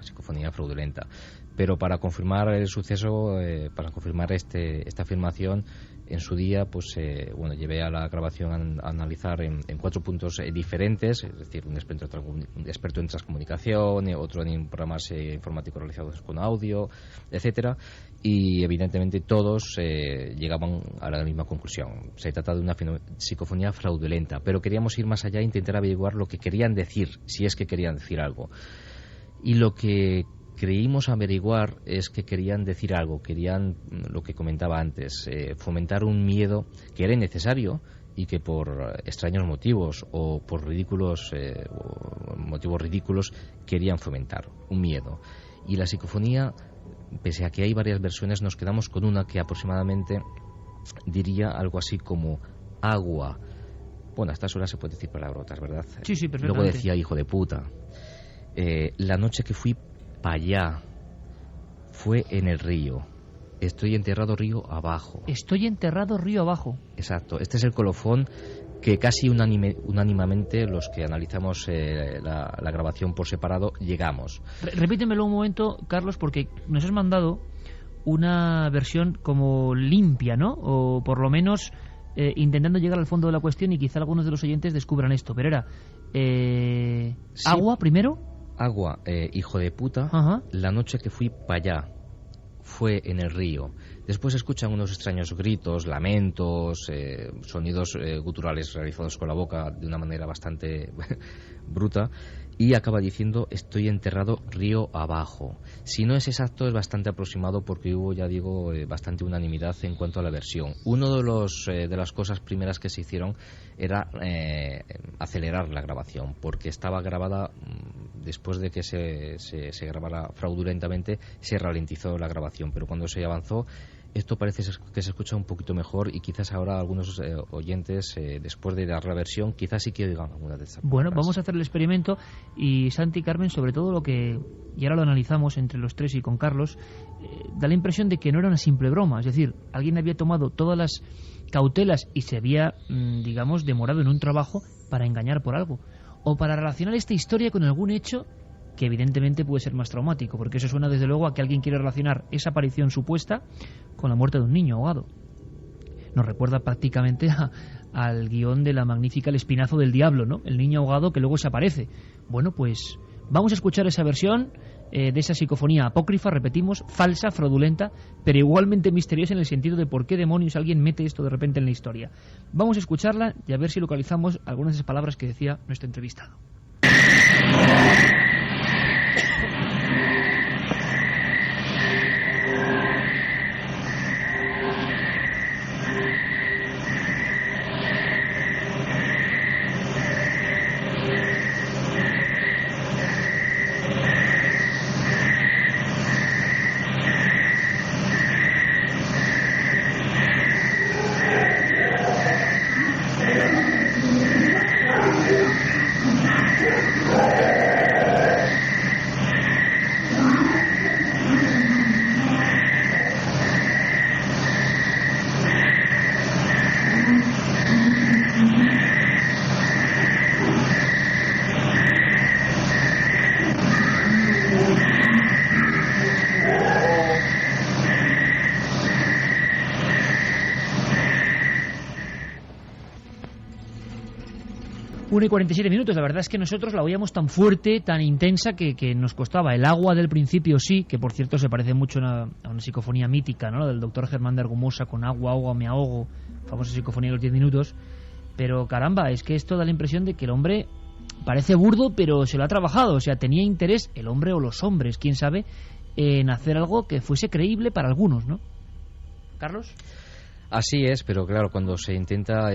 psicofonía fraudulenta. Pero para confirmar el suceso, para confirmar esta afirmación, en su día, pues llevé a la grabación a analizar en 4 puntos diferentes, es decir, un experto en transcomunicación, otro en programas informáticos realizados con audio, etcétera, y evidentemente todos llegaban a la misma conclusión. Se trata de una psicofonía fraudulenta, pero queríamos ir más allá e intentar averiguar lo que querían decir, si es que querían decir algo. Y lo que creímos averiguar es que querían decir algo, querían, lo que comentaba antes, fomentar un miedo que era innecesario y que por extraños motivos o por motivos ridículos querían fomentar un miedo. Y la psicofonía, pese a que hay varias versiones, nos quedamos con una que aproximadamente diría algo así como agua. Bueno, a estas horas se puede decir palabrotas, ¿verdad? Sí, perfectamente. Luego decía hijo de puta. La noche que fui para allá fue en el río. Estoy enterrado río abajo. Estoy enterrado río abajo. Exacto. Este es el colofón que casi unánimamente los que analizamos la grabación por separado llegamos. Repítemelo un momento, Carlos, porque nos has mandado una versión como limpia, ¿no? O por lo menos intentando llegar al fondo de la cuestión, y quizá algunos de los oyentes descubran esto. Pero era sí. Agua primero. Agua, hijo de puta. Ajá. La noche que fui para allá fue en el río. Después escuchan unos extraños gritos, lamentos, sonidos guturales realizados con la boca de una manera bastante bruta, y acaba diciendo estoy enterrado río abajo. Si no es exacto, es bastante aproximado, porque hubo, ya digo, bastante unanimidad en cuanto a la versión. Uno de las cosas primeras que se hicieron era acelerar la grabación, porque estaba grabada después de que se grabara fraudulentamente, se ralentizó la grabación, pero cuando se avanzó, esto parece que se escucha un poquito mejor, y quizás ahora algunos oyentes, después de dar la versión, quizás sí que oigan alguna de estas Bueno, palabras. vamos a hacer el experimento, y Santi y Carmen, sobre todo lo que, y ahora lo analizamos entre los tres y con Carlos, da la impresión de que no era una simple broma, es decir, alguien había tomado todas las cautelas y se había, digamos, demorado en un trabajo para engañar por algo, o para relacionar esta historia con algún hecho que evidentemente puede ser más traumático, porque eso suena desde luego a que alguien quiere relacionar esa aparición supuesta con la muerte de un niño ahogado. Nos recuerda prácticamente al guión de la magnífica El espinazo del diablo, ¿no? El niño ahogado que luego se aparece. Bueno, pues vamos a escuchar esa versión de esa psicofonía apócrifa, repetimos, falsa, fraudulenta, pero igualmente misteriosa en el sentido de por qué demonios alguien mete esto de repente en la historia. Vamos a escucharla y a ver si localizamos algunas de esas palabras que decía nuestro entrevistado. 1 y 47 minutos, la verdad es que nosotros la oíamos tan fuerte, tan intensa, que nos costaba. El agua del principio sí, que por cierto se parece mucho a una psicofonía mítica, ¿no? Del doctor Germán de Argumosa con agua, agua, me ahogo, famosa psicofonía de los 10 minutos. Pero caramba, es que esto da la impresión de que el hombre parece burdo, pero se lo ha trabajado, o sea, tenía interés, el hombre o los hombres, quién sabe, en hacer algo que fuese creíble para algunos, ¿no? ¿Carlos? Así es, pero claro, cuando se intenta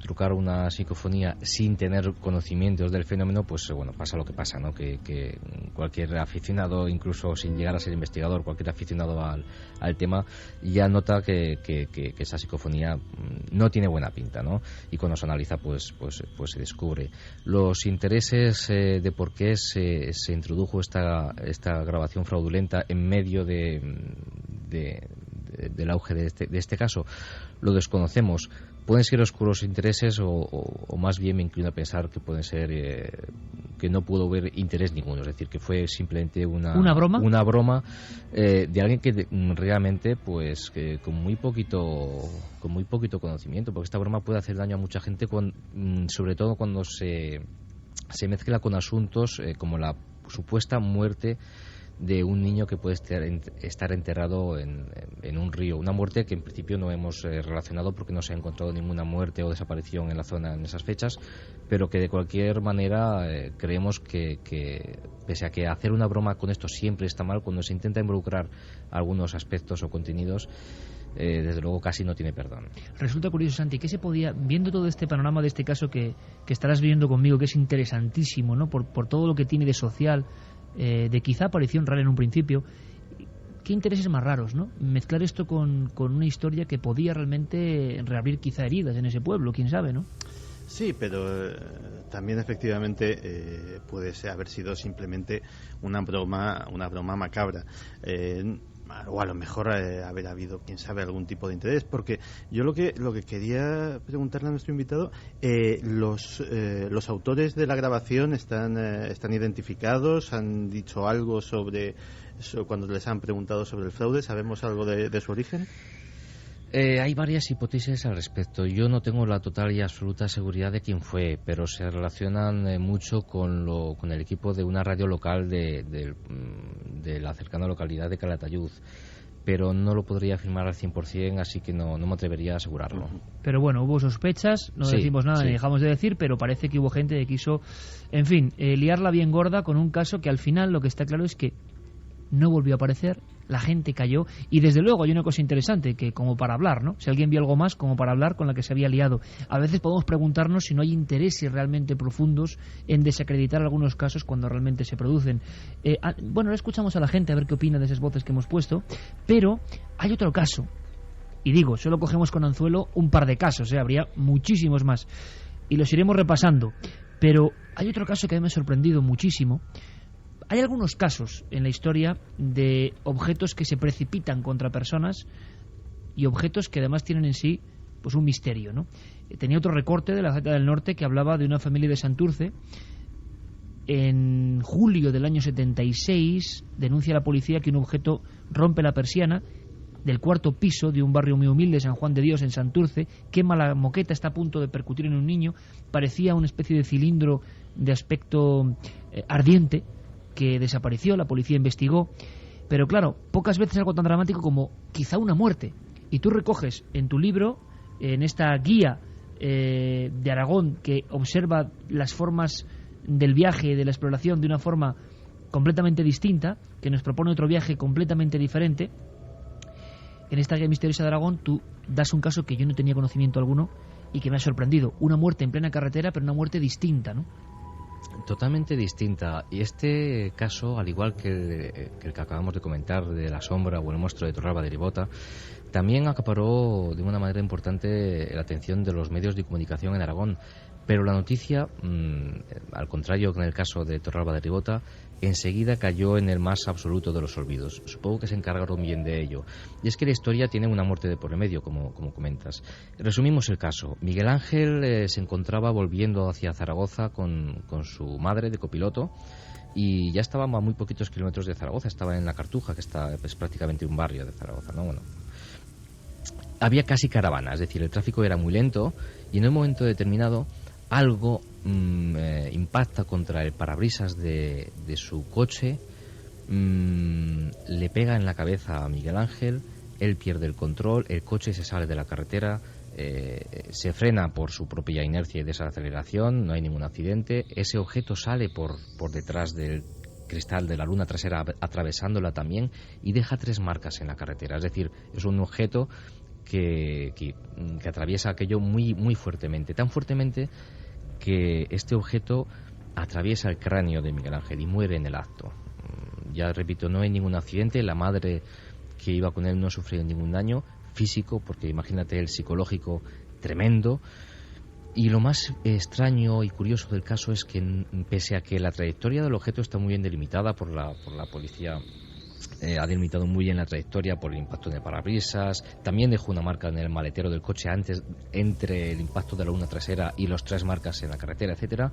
trucar una psicofonía sin tener conocimientos del fenómeno, pues bueno, pasa lo que pasa, ¿no? Que cualquier aficionado, incluso sin llegar a ser investigador, cualquier aficionado al tema, ya nota que esa psicofonía no tiene buena pinta, ¿no? Y cuando se analiza, pues se descubre. Los intereses de por qué se introdujo esta grabación fraudulenta en medio de del auge de este caso, lo desconocemos. Pueden ser oscuros intereses o más bien me inclino a pensar que pueden ser que no pudo haber interés ninguno, es decir, que fue simplemente una broma de alguien que realmente pues que con muy poquito conocimiento, porque esta broma puede hacer daño a mucha gente, sobre todo cuando se mezcla con asuntos como la supuesta muerte de un niño que puede estar enterrado en un río. Una muerte que en principio no hemos relacionado porque no se ha encontrado ninguna muerte o desaparición en la zona en esas fechas, pero que de cualquier manera creemos que pese a que hacer una broma con esto siempre está mal, cuando se intenta involucrar algunos aspectos o contenidos, desde luego casi no tiene perdón. Resulta curioso, Santi, ¿qué se podía, viendo todo este panorama de este caso que estarás viendo conmigo, que es interesantísimo, ¿no? por todo lo que tiene de social, de quizá aparición real en un principio, qué intereses más raros, ¿no? Mezclar esto con una historia que podía realmente reabrir quizá heridas en ese pueblo, quién sabe, ¿no? Sí, pero también efectivamente puede haber sido simplemente una broma macabra. O a lo mejor haber habido, quién sabe, algún tipo de interés, porque yo lo que quería preguntarle a nuestro invitado, los autores de la grabación están identificados, han dicho algo sobre cuando les han preguntado sobre el fraude, ¿sabemos algo de su origen? Hay varias hipótesis al respecto. Yo no tengo la total y absoluta seguridad de quién fue, pero se relacionan mucho con el equipo de una radio local de la cercana localidad de Calatayud, pero no lo podría afirmar al 100%, así que no me atrevería a asegurarlo. Pero bueno, hubo sospechas, no decimos nada ni dejamos de decir, pero parece que hubo gente que quiso, en fin, liarla bien gorda con un caso que al final lo que está claro es que no volvió a aparecer, la gente cayó, y desde luego hay una cosa interesante, que como para hablar, ¿no? Si alguien vio algo más, como para hablar con la que se había liado. A veces podemos preguntarnos si no hay intereses realmente profundos en desacreditar algunos casos cuando realmente se producen. Bueno, ahora escuchamos a la gente a ver qué opina de esas voces que hemos puesto, pero hay otro caso, y digo, solo cogemos con anzuelo un par de casos, habría muchísimos más, y los iremos repasando, pero hay otro caso que a mí me ha sorprendido muchísimo. Hay algunos casos en la historia de objetos que se precipitan contra personas y objetos que además tienen en sí pues un misterio, ¿no? Tenía otro recorte de la Gaceta del Norte que hablaba de una familia de Santurce. En julio del año 76 denuncia la policía que un objeto rompe la persiana del cuarto piso de un barrio muy humilde, San Juan de Dios, en Santurce, quema la moqueta, está a punto de percutir en un niño, parecía una especie de cilindro de aspecto ardiente, que desapareció, la policía investigó, pero claro, pocas veces algo tan dramático como quizá una muerte. Y tú recoges en tu libro, en esta guía de Aragón, que observa las formas del viaje, de la exploración de una forma completamente distinta, que nos propone otro viaje completamente diferente. En esta guía misteriosa de Aragón tú das un caso que yo no tenía conocimiento alguno y que me ha sorprendido, una muerte en plena carretera, pero una muerte distinta, ¿no? Totalmente distinta, y este caso, al igual que el que acabamos de comentar de la sombra o el monstruo de Torralba de Ribota, también acaparó de una manera importante la atención de los medios de comunicación en Aragón. Pero la noticia, al contrario que en el caso de Torralba de Ribota, enseguida cayó en el más absoluto de los olvidos. Supongo que se encargaron bien de ello. Y es que la historia tiene una muerte de por medio, como comentas. Resumimos el caso. Miguel Ángel se encontraba volviendo hacia Zaragoza con su madre de copiloto, y ya estaba a muy poquitos kilómetros de Zaragoza. Estaba en La Cartuja, que es prácticamente un barrio de Zaragoza, ¿no? Bueno, había casi caravana, es decir, el tráfico era muy lento, y en un momento determinado algo impacta contra el parabrisas de su coche, le pega en la cabeza a Miguel Ángel, él pierde el control, el coche se sale de la carretera, se frena por su propia inercia y desaceleración, no hay ningún accidente, ese objeto sale por detrás del cristal de la luna trasera, atravesándola también, y deja 3 marcas en la carretera. Es decir, es un objeto que atraviesa aquello muy, muy fuertemente, tan fuertemente que este objeto atraviesa el cráneo de Miguel Ángel y muere en el acto. Ya repito, no hay ningún accidente, la madre que iba con él no sufrió ningún daño físico, porque imagínate el psicológico tremendo. Y lo más extraño y curioso del caso es que, pese a que la trayectoria del objeto está muy bien delimitada por la policía ha delimitado muy bien la trayectoria por el impacto en el parabrisas. También dejó una marca en el maletero del coche antes, entre el impacto de la luna trasera y los 3 marcas en la carretera, etcétera.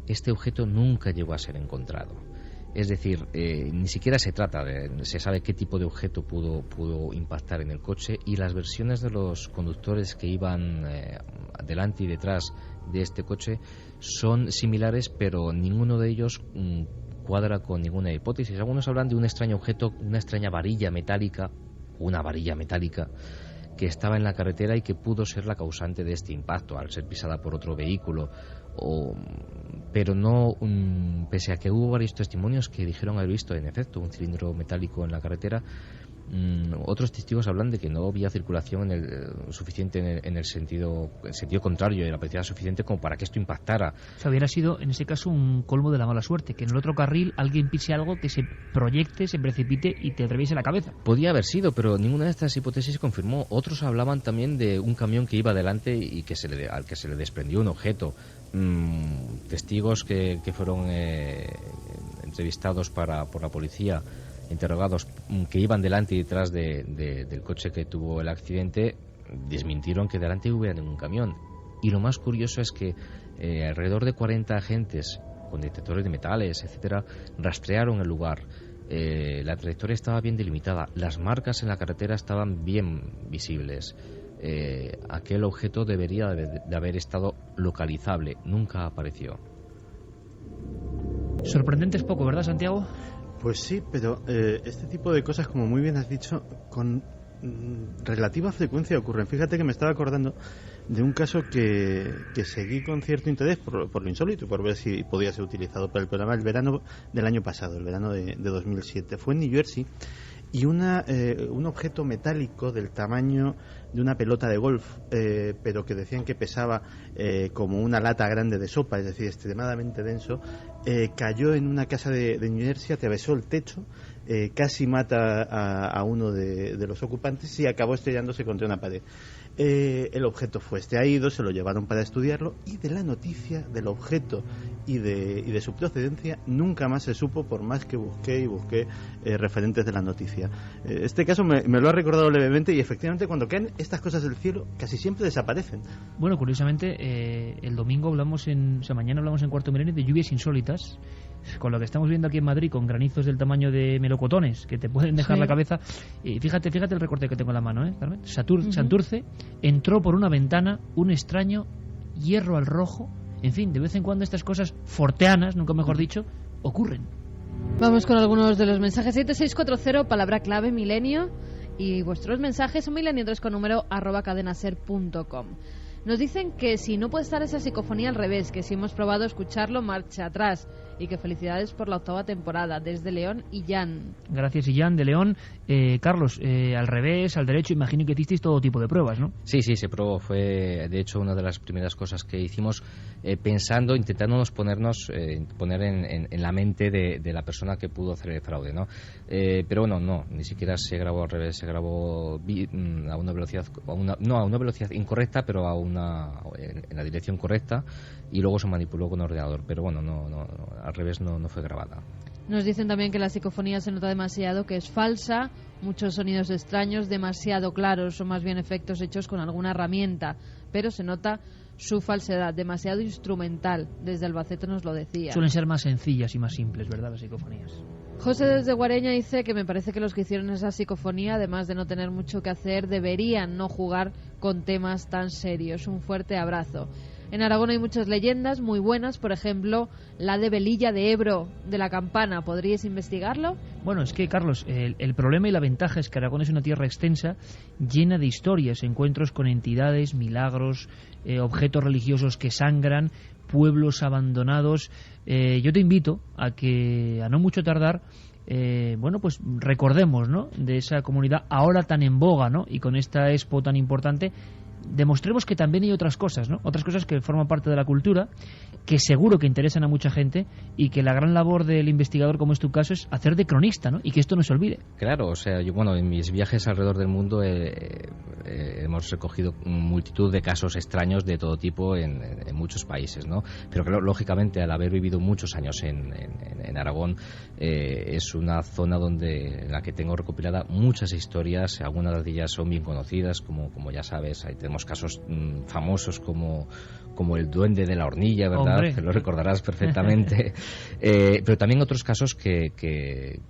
Este objeto nunca llegó a ser encontrado. Es decir, ni siquiera se sabe qué tipo de objeto pudo impactar en el coche, y las versiones de los conductores que iban delante y detrás de este coche son similares, pero ninguno de ellos cuadra con ninguna hipótesis. Algunos hablan de un extraño objeto, una extraña varilla metálica que estaba en la carretera y que pudo ser la causante de este impacto al ser pisada por otro vehículo, pero no, pese a que hubo varios testimonios que dijeron haber visto en efecto un cilindro metálico en la carretera. Otros testigos hablan de que no había circulación suficiente en el sentido contrario, y la velocidad suficiente como para que esto impactara. O sea, hubiera sido en ese caso un colmo de la mala suerte, que en el otro carril alguien pise algo que se proyecte, se precipite y te atraviese la cabeza. Podía haber sido, pero ninguna de estas hipótesis se confirmó. Otros hablaban también de un camión que iba delante y al que se le desprendió un objeto. Testigos que fueron entrevistados por la policía, interrogados, que iban delante y detrás del coche que tuvo el accidente, desmintieron que delante hubiera ningún camión. Y lo más curioso es que alrededor de 40 agentes con detectores de metales, etcétera, rastrearon el lugar. La trayectoria estaba bien delimitada, las marcas en la carretera estaban bien visibles. Aquel objeto debería de haber estado localizable, nunca apareció. Sorprendente es poco, ¿verdad, Santiago? Pues sí, pero este tipo de cosas, como muy bien has dicho, con relativa frecuencia ocurren. Fíjate que me estaba acordando de un caso que seguí con cierto interés por lo insólito y por ver si podía ser utilizado para el programa el verano del año pasado, el verano de 2007. Fue en New Jersey, y un objeto metálico del tamaño de una pelota de golf, pero que decían que pesaba como una lata grande de sopa, es decir, extremadamente denso, cayó en una casa de New Jersey, atravesó el techo, casi mata a uno de los ocupantes y acabó estrellándose contra una pared. El objeto fue extraído, se lo llevaron para estudiarlo, y de la noticia del objeto y de su procedencia nunca más se supo, por más que busqué referentes de la noticia. Este caso me lo ha recordado levemente, y efectivamente cuando caen estas cosas del cielo casi siempre desaparecen. Bueno, curiosamente el domingo mañana hablamos en Cuarto Milenio de lluvias insólitas, con lo que estamos viendo aquí en Madrid, con granizos del tamaño de melocotones que te pueden dejar la cabeza. Fíjate el recorte que tengo en la mano, Carmen. Santurce, entró por una ventana un extraño hierro al rojo. En fin, de vez en cuando estas cosas forteanas, nunca mejor dicho, ocurren. Vamos con algunos de los mensajes. 7640, palabra clave milenio, y vuestros mensajes son milenio3 con número @cadenaser.com. Nos dicen que si no puede estar esa psicofonía al revés, que si hemos probado escucharlo, marcha atrás, y que felicidades por la 8ª temporada, desde León y Jan. Gracias, Jan de León. Carlos, al revés, al derecho, imagino que hicisteis todo tipo de pruebas, ¿no? Sí, se probó. Fue, de hecho, una de las primeras cosas que hicimos, intentándonos poner en la mente de la persona que pudo hacer el fraude, ¿no? Pero bueno, no, ni siquiera se grabó al revés, se grabó a una velocidad incorrecta, pero en la dirección correcta, y luego se manipuló con ordenador. Pero bueno, no, al revés no fue grabada. Nos dicen también que la psicofonía se nota demasiado, que es falsa, muchos sonidos extraños, demasiado claros, o más bien efectos hechos con alguna herramienta, pero se nota su falsedad, demasiado instrumental. Desde Albacete nos lo decía. Suelen ser más sencillas y más simples, ¿verdad, las psicofonías? José desde Guareña dice que me parece que los que hicieron esa psicofonía, además de no tener mucho que hacer, deberían no jugar con temas tan serios. Un fuerte abrazo. En Aragón hay muchas leyendas muy buenas, por ejemplo, la de Velilla de Ebro, de la campana. ¿Podríais investigarlo? Bueno, es que, Carlos, el problema y la ventaja es que Aragón es una tierra extensa, llena de historias, encuentros con entidades, milagros, objetos religiosos que sangran, pueblos abandonados. Yo te invito a que, a no mucho tardar, pues recordemos, ¿no?, de esa comunidad ahora tan en boga, ¿no?, y con esta expo tan importante, demostremos que también hay otras cosas, ¿no? Otras cosas que forman parte de la cultura, que seguro que interesan a mucha gente, y que la gran labor del investigador, como es tu caso, es hacer de cronista, ¿no? Y que esto no se olvide. Claro, o sea, yo, en mis viajes alrededor del mundo hemos recogido multitud de casos extraños de todo tipo en muchos países, ¿no? Pero claro, lógicamente, al haber vivido muchos años en Aragón, es una zona en la que tengo recopilada muchas historias. Algunas de ellas son bien conocidas, como ya sabes, ahí tenemos casos famosos como el duende de la hornilla, ¿verdad? Hombre. Que lo recordarás perfectamente. Pero también otros casos que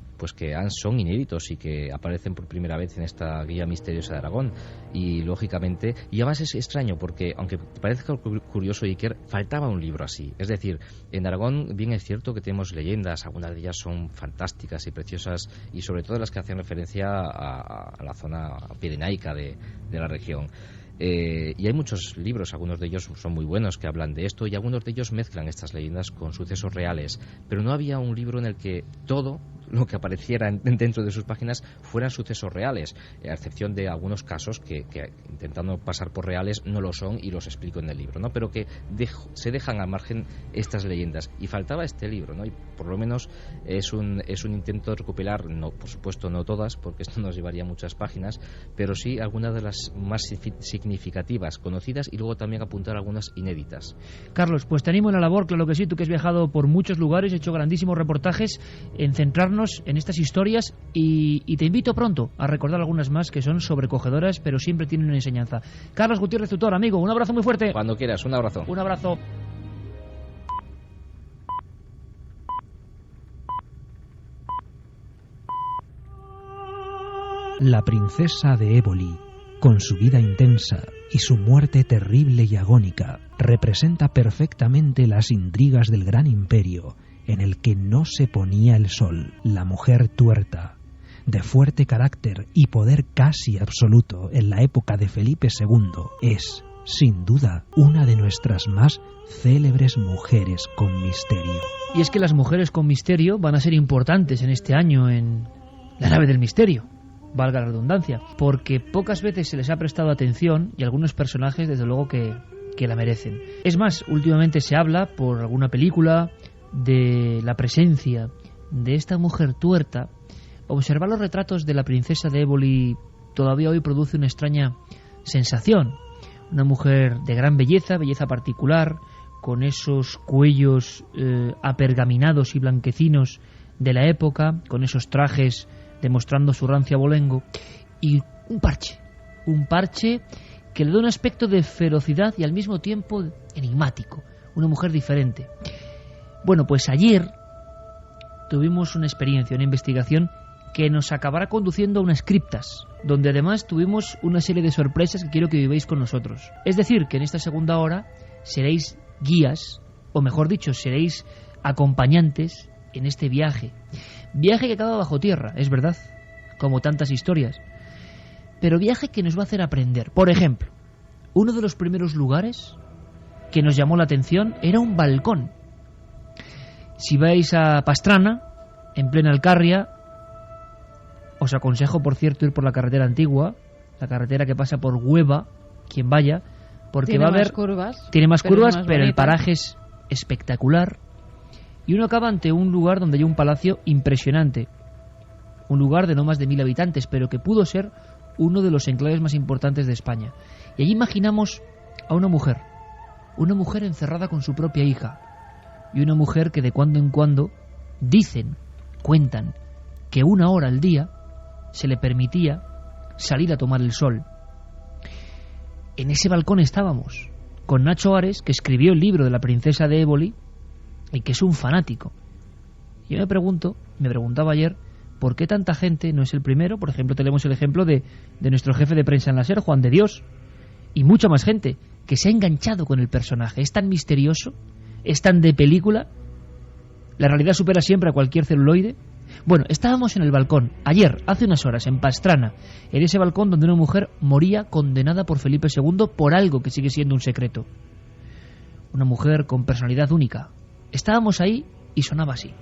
son inéditos y que aparecen por primera vez en esta guía misteriosa de Aragón. Y lógicamente, y además es extraño porque, aunque te parezca curioso, Iker, faltaba un libro así. Es decir, en Aragón bien es cierto que tenemos leyendas, algunas de ellas son fantásticas y preciosas, y sobre todo las que hacen referencia a la zona pirenaica de la región. Y hay muchos libros, algunos de ellos son muy buenos, que hablan de esto, y algunos de ellos mezclan estas leyendas con sucesos reales, pero no había un libro en el que todo lo que apareciera dentro de sus páginas fueran sucesos reales, a excepción de algunos casos que intentando pasar por reales no lo son, y los explico en el libro, ¿no? Pero que se dejan al margen estas leyendas, y faltaba este libro, ¿no? Y por lo menos es un intento de recopilar, no, por supuesto no todas, porque esto nos llevaría muchas páginas, pero sí algunas de las más significativas, conocidas, y luego también apuntar algunas inéditas. Carlos, pues te animo en la labor, claro que sí, tú que has viajado por muchos lugares, hecho grandísimos reportajes, en centrarnos en estas historias, y te invito pronto a recordar algunas más que son sobrecogedoras, pero siempre tienen una enseñanza. Carlos Gutiérrez, tutor, amigo, un abrazo muy fuerte. Cuando quieras, un abrazo. Un abrazo. La princesa de Éboli, con su vida intensa y su muerte terrible y agónica, representa perfectamente las intrigas del gran imperio en el que no se ponía el sol. La mujer tuerta, de fuerte carácter y poder casi absoluto en la época de Felipe II, es, sin duda, una de nuestras más célebres mujeres con misterio. Y es que las mujeres con misterio van a ser importantes en este año en la nave del misterio, valga la redundancia, porque pocas veces se les ha prestado atención, y algunos personajes desde luego que la merecen. Es más, últimamente se habla por alguna película de la presencia de esta mujer tuerta. Observar los retratos de la princesa de Éboli todavía hoy produce una extraña sensación. Una mujer de gran belleza particular, con esos cuellos apergaminados y blanquecinos de la época, con esos trajes demostrando su rancio abolengo, y un parche que le da un aspecto de ferocidad y al mismo tiempo enigmático, una mujer diferente. Bueno, pues ayer tuvimos una experiencia, una investigación que nos acabará conduciendo a unas criptas, donde además tuvimos una serie de sorpresas que quiero que viváis con nosotros. Es decir, que en esta segunda hora seréis guías, o mejor dicho, seréis acompañantes en este viaje que acaba bajo tierra, es verdad, como tantas historias, pero viaje que nos va a hacer aprender. Por ejemplo, uno de los primeros lugares que nos llamó la atención era un balcón. Si vais a Pastrana, en plena Alcarria, os aconsejo, por cierto, ir por la carretera antigua, la carretera que pasa por Hueva, quien vaya, porque tiene va a haber tiene más curvas, pero el paraje es espectacular. Y uno acaba ante un lugar donde hay un palacio impresionante, un lugar de no más de 1000 habitantes, pero que pudo ser uno de los enclaves más importantes de España. Y allí imaginamos a una mujer encerrada con su propia hija, y una mujer que de cuando en cuando cuentan que 1 hora al día se le permitía salir a tomar el sol. En ese balcón estábamos con Nacho Ares, que escribió el libro de la princesa de Éboli y que es un fanático. Yo me preguntaba ayer, ¿por qué tanta gente no es el primero? Por ejemplo, tenemos el ejemplo de nuestro jefe de prensa en la SER, Juan de Dios, y mucha más gente que se ha enganchado con el personaje. Es tan misterioso, es tan de película, la realidad supera siempre a cualquier celuloide. Bueno, estábamos en el balcón, ayer, hace unas horas, en Pastrana, en ese balcón donde una mujer moría condenada por Felipe II por algo que sigue siendo un secreto. Una mujer con personalidad única. Estábamos ahí y sonaba así.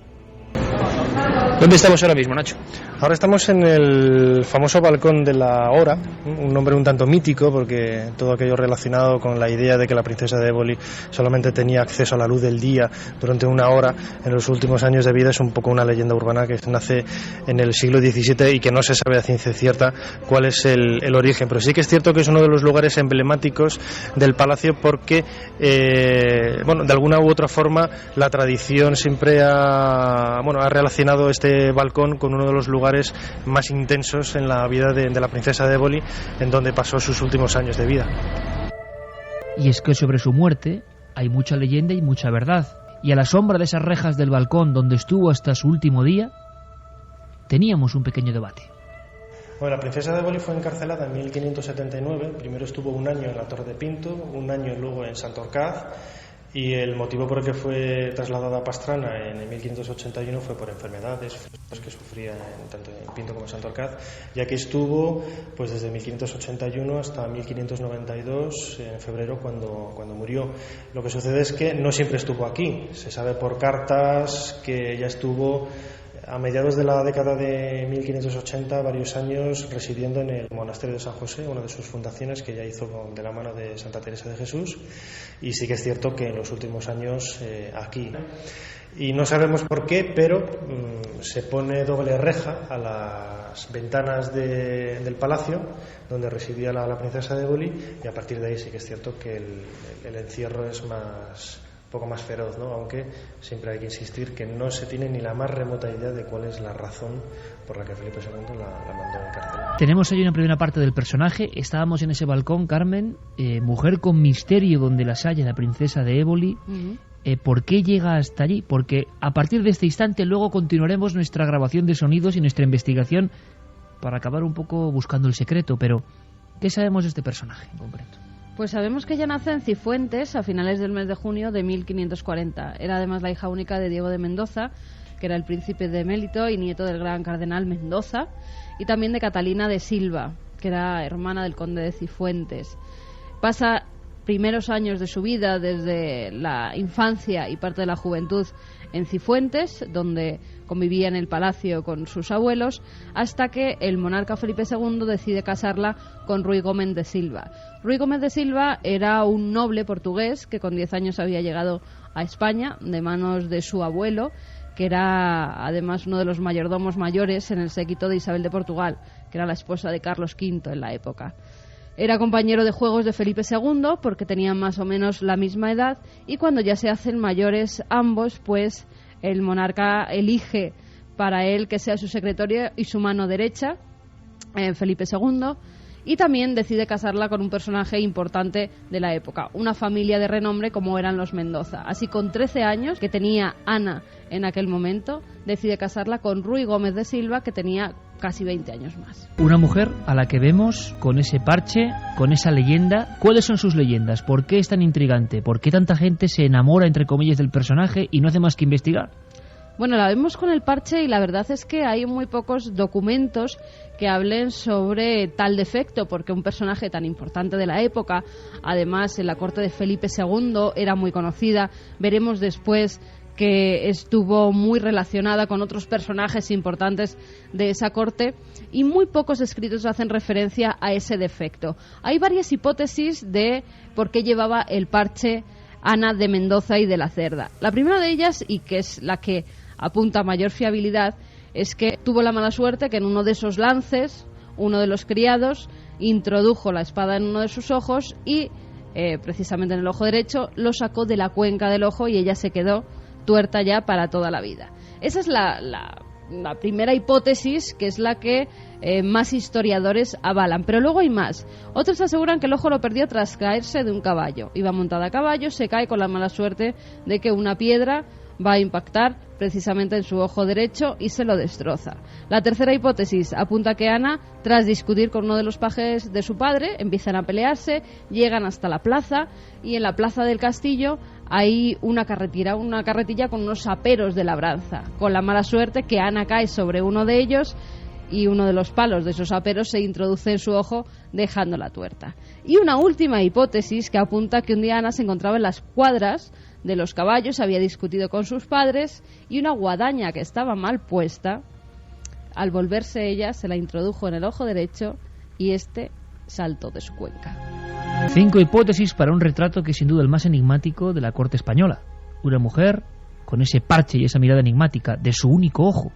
¿Dónde estamos ahora mismo, Nacho? Ahora estamos en el famoso balcón de la Hora, un nombre un tanto mítico porque todo aquello relacionado con la idea de que la princesa de Éboli solamente tenía acceso a la luz del día durante una hora en los últimos años de vida es un poco una leyenda urbana que nace en el siglo XVII y que no se sabe a ciencia cierta cuál es el origen, pero sí que es cierto que es uno de los lugares emblemáticos del palacio porque, de alguna u otra forma la tradición siempre ha relacionado este balcón con uno de los lugares más intensos en la vida de la princesa de Éboli, en donde pasó sus últimos años de vida. Y es que sobre su muerte hay mucha leyenda y mucha verdad. Y a la sombra de esas rejas del balcón donde estuvo hasta su último día, teníamos un pequeño debate. Bueno, la princesa de Éboli fue encarcelada en 1579. Primero estuvo un año en la Torre de Pinto, un año luego en Santorcaz. Y el motivo por el que fue trasladada a Pastrana en 1581 fue por enfermedades que sufría tanto en Pinto como en Santorcaz, ya que estuvo pues desde 1581 hasta 1592, en febrero, cuando murió. Lo que sucede es que no siempre estuvo aquí. Se sabe por cartas que ella estuvo a mediados de la década de 1580 varios años residiendo en el monasterio de San José, una de sus fundaciones que ella hizo de la mano de Santa Teresa de Jesús, y sí que es cierto que en los últimos años aquí. Y no sabemos por qué, pero se pone doble reja a las ventanas del palacio donde residía la princesa de Éboli, y a partir de ahí sí que es cierto que el encierro es un poco más feroz, ¿no? Aunque siempre hay que insistir que no se tiene ni la más remota idea de cuál es la razón por la que Felipe II la mandó a encarcelar. Tenemos ahí una primera parte del personaje. Estábamos en ese balcón, Carmen, mujer con misterio donde las haya, la princesa de Éboli. ¿Por qué llega hasta allí? Porque a partir de este instante luego continuaremos nuestra grabación de sonidos y nuestra investigación para acabar un poco buscando el secreto. Pero, ¿qué sabemos de este personaje en concreto? Pues sabemos que ella nace en Cifuentes a finales del mes de junio de 1540. Era además la hija única de Diego de Mendoza, que era el príncipe de Mélito y nieto del gran cardenal Mendoza, y también de Catalina de Silva, que era hermana del conde de Cifuentes. Pasa primeros años de su vida, desde la infancia y parte de la juventud, en Cifuentes, donde convivía en el palacio con sus abuelos, hasta que el monarca Felipe II decide casarla con Ruy Gómez de Silva. Ruy Gómez de Silva era un noble portugués que con 10 años había llegado a España de manos de su abuelo, que era además uno de los mayordomos mayores en el séquito de Isabel de Portugal, que era la esposa de Carlos V en la época. Era compañero de juegos de Felipe II porque tenían más o menos la misma edad, y cuando ya se hacen mayores ambos, pues el monarca elige para él que sea su secretario y su mano derecha, Felipe II, y también decide casarla con un personaje importante de la época, una familia de renombre como eran los Mendoza. Así, con 13 años, que tenía Ana en aquel momento, decide casarla con Ruy Gómez de Silva, que tenía casi 20 años más. Una mujer a la que vemos con ese parche, con esa leyenda. ¿Cuáles son sus leyendas? ¿Por qué es tan intrigante? ¿Por qué tanta gente se enamora, entre comillas, del personaje y no hace más que investigar? Bueno, la vemos con el parche y la verdad es que hay muy pocos documentos que hablen sobre tal defecto, porque un personaje tan importante de la época, además en la corte de Felipe II, era muy conocida. Veremos después que estuvo muy relacionada con otros personajes importantes de esa corte, y muy pocos escritos hacen referencia a ese defecto. Hay varias hipótesis de por qué llevaba el parche Ana de Mendoza y de la Cerda. La primera de ellas, y que es la que apunta a mayor fiabilidad, es que tuvo la mala suerte que en uno de esos lances uno de los criados introdujo la espada en uno de sus ojos y precisamente en el ojo derecho lo sacó de la cuenca del ojo, y ella se quedó tuerta ya para toda la vida. Esa es la primera hipótesis, que es la que más historiadores avalan, pero luego hay más. Otros aseguran que el ojo lo perdió tras caerse de un caballo. Iba montada a caballo, se cae con la mala suerte de que una piedra va a impactar precisamente en su ojo derecho y se lo destroza. La tercera hipótesis apunta que Ana, tras discutir con uno de los pajes de su padre, empiezan a pelearse, llegan hasta la plaza, y en la plaza del castillo hay una carretilla con unos aperos de labranza. Con la mala suerte que Ana cae sobre uno de ellos y uno de los palos de esos aperos se introduce en su ojo, dejándola tuerta. Y una última hipótesis que apunta que un día Ana se encontraba en las cuadras de los caballos, había discutido con sus padres y una guadaña que estaba mal puesta, al volverse ella se la introdujo en el ojo derecho y este saltó de su cuenca. 5 hipótesis para un retrato que es sin duda el más enigmático de la corte española. Una mujer con ese parche y esa mirada enigmática de su único ojo.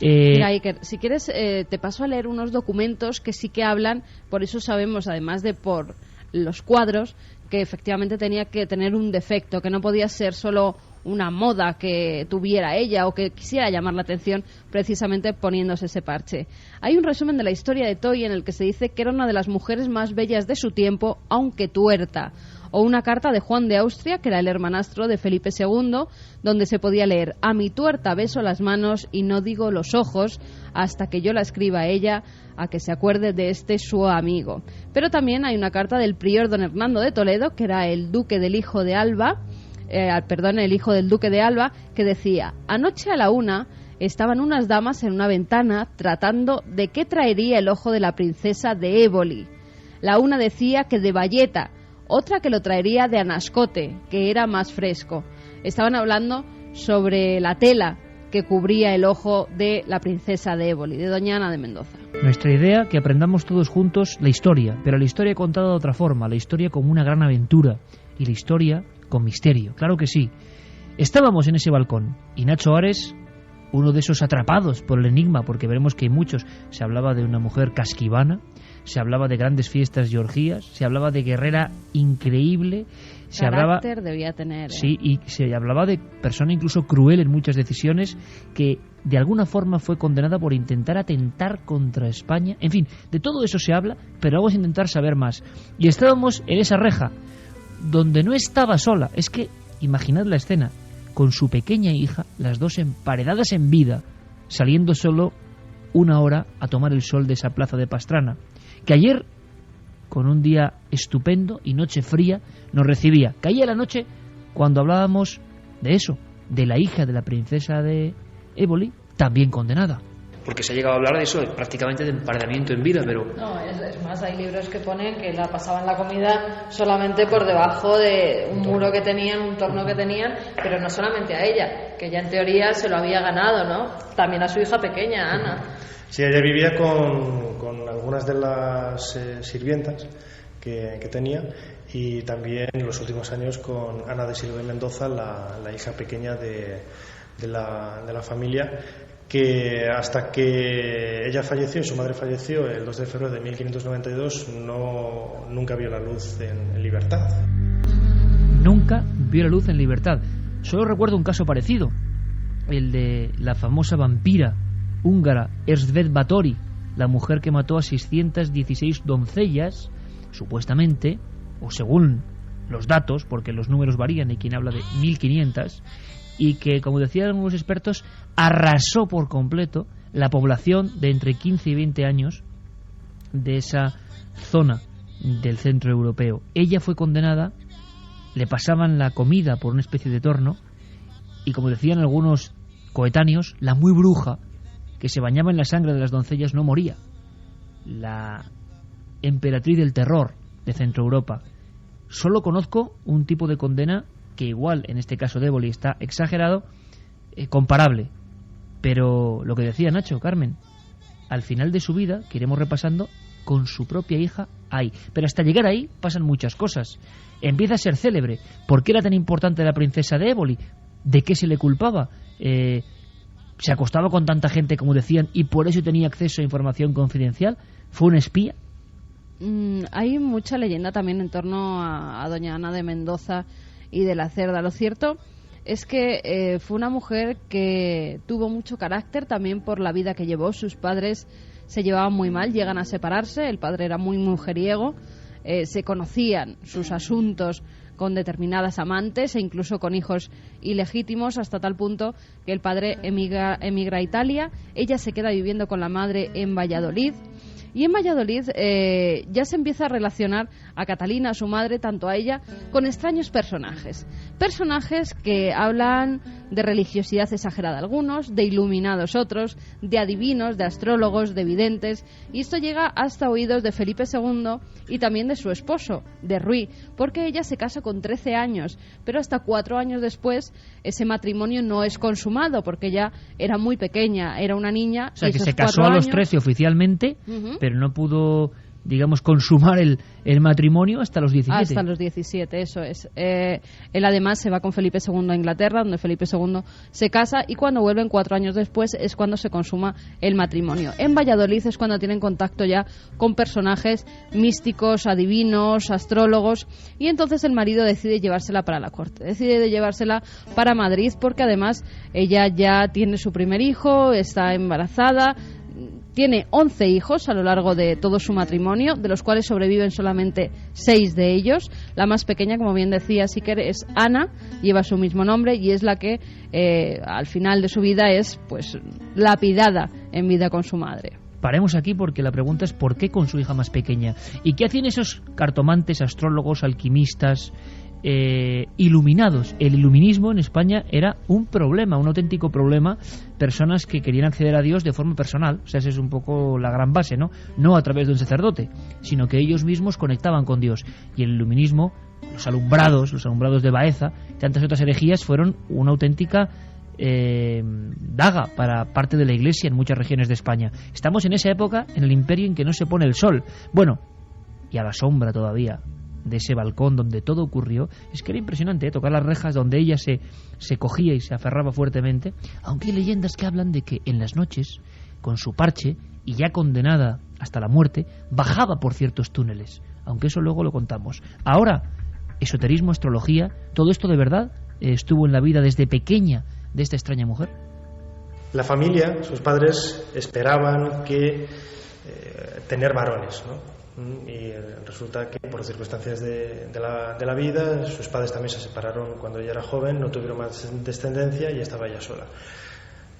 Mira, Iker, si quieres te paso a leer unos documentos que sí que hablan, por eso sabemos, además de por los cuadros, que efectivamente tenía que tener un defecto, que no podía ser solo una moda que tuviera ella o que quisiera llamar la atención precisamente poniéndose ese parche. Hay un resumen de la historia de Toy en el que se dice que era una de las mujeres más bellas de su tiempo, aunque tuerta, o una carta de Juan de Austria, que era el hermanastro de Felipe II, donde se podía leer: a mi tuerta beso las manos y no digo los ojos hasta que yo la escriba a ella, a que se acuerde de este su amigo. Pero también hay una carta del prior don Hernando de Toledo, que era el duque del hijo de Alba, el hijo del duque de Alba, que decía: anoche a la 1 estaban unas damas en una ventana tratando de qué traería el ojo de la princesa de Éboli. La una decía que de bayeta, otra que lo traería de anascote, que era más fresco. Estaban hablando sobre la tela que cubría el ojo de la princesa de Éboli, de doña Ana de Mendoza. Nuestra idea, que aprendamos todos juntos la historia, pero la historia contada de otra forma, la historia como una gran aventura y la historia con misterio, claro que sí. Estábamos en ese balcón y Nacho Ares, uno de esos atrapados por el enigma, porque veremos que hay muchos, se hablaba de una mujer casquivana, se hablaba de grandes fiestas y orgías, se hablaba de guerrera increíble, se Carácter hablaba, debía tener, ¿eh? Sí, y se hablaba de persona incluso cruel en muchas decisiones, que de alguna forma fue condenada por intentar atentar contra España. En fin, de todo eso se habla, pero vamos a intentar saber más. Y estábamos en esa reja, donde no estaba sola. Es que imaginad la escena, con su pequeña hija, las dos emparedadas en vida, saliendo solo 1 hora a tomar el sol de esa plaza de Pastrana, que ayer, con un día estupendo y noche fría, nos recibía. Caía la noche cuando hablábamos de eso, de la hija de la princesa de Éboli, también condenada. Porque se ha llegado a hablar de eso, prácticamente de emparedamiento en vida, pero... No, es más, hay libros que ponen que la pasaban la comida solamente por debajo de un muro que tenían, un torno que tenían, pero no solamente a ella, que ya en teoría se lo había ganado, ¿no? También a su hija pequeña, Ana. Sí, ella vivía con algunas de las sirvientas que tenía, y también en los últimos años con Ana de Silva y Mendoza, la hija pequeña de la familia, que hasta que ella falleció y su madre falleció el 2 de febrero de 1592 nunca vio la luz en libertad. Nunca vio la luz en libertad. Solo recuerdo un caso parecido, el de la famosa vampira húngara Erzsébet Báthory, la mujer que mató a 616 doncellas, supuestamente, o según los datos, porque los números varían, hay quien habla de 1500, y que, como decían algunos expertos, arrasó por completo la población de entre 15 y 20 años de esa zona del centro europeo. Ella fue condenada, le pasaban la comida por una especie de torno, y como decían algunos coetáneos, la muy bruja que se bañaba en la sangre de las doncellas no moría. La emperatriz del terror de Centro Europa. Solo conozco un tipo de condena que igual en este caso de Éboli está exagerado, comparable, pero lo que decía Nacho, Carmen, al final de su vida, que iremos repasando, con su propia hija hay, pero hasta llegar ahí pasan muchas cosas. Empieza a ser célebre. ¿Por qué era tan importante la princesa de Éboli? ¿De qué se le culpaba? ¿Se acostaba con tanta gente, como decían, y por eso tenía acceso a información confidencial? ¿Fue una espía? Hay mucha leyenda también en torno a doña Ana de Mendoza y de la Cerda. Lo cierto es que fue una mujer que tuvo mucho carácter también por la vida que llevó. Sus padres se llevaban muy mal, llegan a separarse, el padre era muy mujeriego, se conocían sus asuntos con determinadas amantes e incluso con hijos ilegítimos, hasta tal punto que el padre emigra a Italia, ella se queda viviendo con la madre en Valladolid Y en Valladolid ya se empieza a relacionar a Catalina, a su madre, tanto a ella, con extraños personajes. Personajes que hablan de religiosidad exagerada algunos, de iluminados otros, de adivinos, de astrólogos, de videntes. Y esto llega hasta oídos de Felipe II y también de su esposo, de Ruy, porque ella se casa con 13 años, pero hasta 4 años después ese matrimonio no es consumado, porque ella era muy pequeña, era una niña. O sea, que se casó a los 13 oficialmente, pero no pudo, digamos, consumar el matrimonio hasta los 17. Hasta los 17, eso es. Él además se va con Felipe II a Inglaterra, donde Felipe II se casa, y cuando vuelven 4 años después es cuando se consuma el matrimonio. En Valladolid es cuando tienen contacto ya con personajes místicos, adivinos, astrólogos, y entonces el marido decide llevársela para la corte, decide llevársela para Madrid, porque además ella ya tiene su primer hijo, está embarazada. Tiene 11 hijos a lo largo de todo su matrimonio, de los cuales sobreviven solamente 6 de ellos. La más pequeña, como bien decía Siker, es Ana, lleva su mismo nombre y es la que al final de su vida es pues lapidada en vida con su madre. Paremos aquí porque la pregunta es ¿por qué con su hija más pequeña? ¿Y qué hacían esos cartomantes, astrólogos, alquimistas, iluminados? El iluminismo en España era un problema, un auténtico problema. Personas que querían acceder a Dios de forma personal, o sea, esa es un poco la gran base, no a través de un sacerdote, sino que ellos mismos conectaban con Dios. Y el iluminismo, los alumbrados de Baeza, tantas otras herejías, fueron una auténtica daga para parte de la Iglesia en muchas regiones de España. Estamos en esa época, en el imperio en que no se pone el sol. Bueno, y a la sombra todavía de ese balcón donde todo ocurrió, es que era impresionante, tocar las rejas donde ella se cogía y se aferraba fuertemente, aunque hay leyendas que hablan de que en las noches, con su parche, y ya condenada hasta la muerte, bajaba por ciertos túneles, aunque eso luego lo contamos. Ahora, esoterismo, astrología, todo esto de verdad estuvo en la vida desde pequeña de esta extraña mujer. La familia, sus padres esperaban que tener varones, ¿no? Y resulta que por circunstancias de la vida sus padres también se separaron cuando ella era joven, no tuvieron más descendencia y estaba ella sola.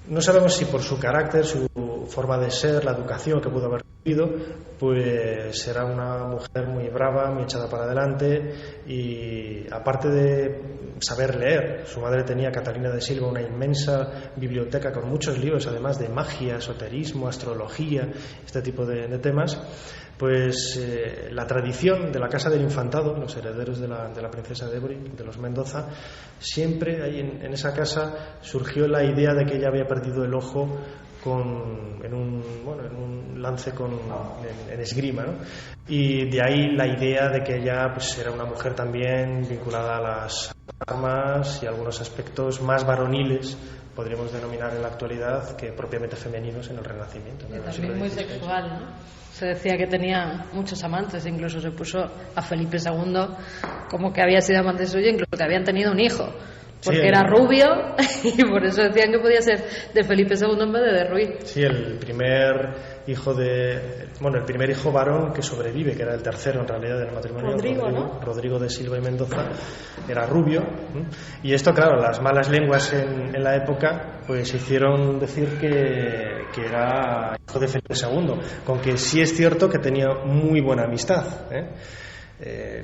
No sabemos si por su carácter, su forma de ser, la educación que pudo haber recibido, pues era una mujer muy brava, muy echada para adelante, y aparte de saber leer, su madre tenía, Catalina de Silva, una inmensa biblioteca con muchos libros, además de magia, esoterismo, astrología, este tipo de temas. Pues la tradición de la Casa del Infantado, los herederos de la princesa de Ébori, de los Mendoza, siempre ahí en esa casa surgió la idea de que ella había perdido el ojo en un lance en esgrima, ¿no? Y de ahí la idea de que ella pues era una mujer también vinculada a las armas y algunos aspectos más varoniles, podríamos denominar en la actualidad, que propiamente femeninos en el Renacimiento, ¿no? También muy sexual, ¿no? Se decía que tenía muchos amantes, incluso se puso a Felipe II como que había sido amante suyo, incluso que habían tenido un hijo, porque sí, era rubio y por eso decían que podía ser de Felipe II en vez de Ruy. Sí, el primer hijo varón que sobrevive, que era el tercero en realidad del matrimonio, Rodrigo de Silva y Mendoza, era rubio. Y esto, claro, las malas lenguas en la época pues hicieron decir que era hijo de Felipe II, con que sí es cierto que tenía muy buena amistad,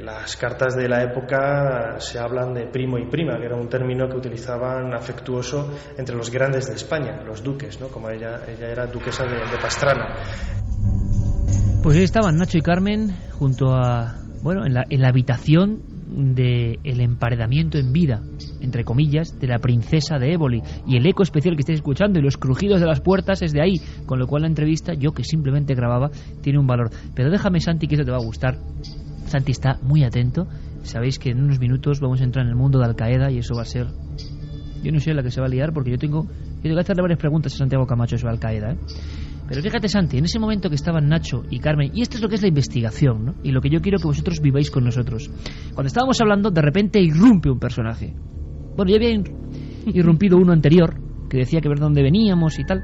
las cartas de la época se hablan de primo y prima, que era un término que utilizaban afectuoso entre los grandes de España, los duques, ¿no? Como ella era duquesa de Pastrana. Pues ahí estaban Nacho y Carmen junto a, en la habitación del emparedamiento en vida, entre comillas, de la princesa de Éboli, y el eco especial que estáis escuchando y los crujidos de las puertas es de ahí, con lo cual la entrevista, yo que simplemente grababa, tiene un valor. Pero déjame, Santi, que eso te va a gustar. Santi está muy atento. Sabéis que en unos minutos vamos a entrar en el mundo de Al Qaeda y eso va a ser, yo no sé la que se va a liar, porque yo tengo que hacerle varias preguntas a Santiago Camacho sobre Al Qaeda, Pero fíjate, Santi, en ese momento que estaban Nacho y Carmen, y esto es lo que es la investigación, ¿no? Y lo que yo quiero que vosotros viváis con nosotros. Cuando estábamos hablando, de repente irrumpe un personaje. Bueno, ya había irrumpido uno anterior, que decía que ver dónde veníamos y tal,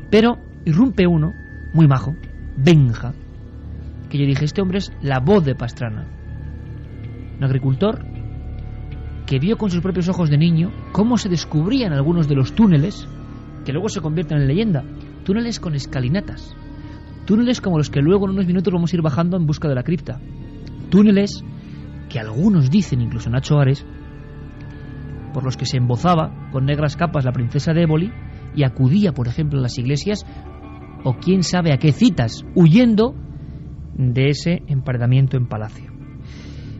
pero irrumpe uno, muy majo, Benja, que yo dije, este hombre es la voz de Pastrana. Un agricultor que vio con sus propios ojos de niño cómo se descubrían algunos de los túneles que luego se convierten en leyenda. Túneles con escalinatas, Túneles como los que luego en unos minutos vamos a ir bajando en busca de la cripta. Túneles que algunos dicen, incluso Nacho Ares, por los que se embozaba con negras capas la princesa de Éboli y acudía, por ejemplo, a las iglesias o quién sabe a qué citas, huyendo de ese emparedamiento en palacio.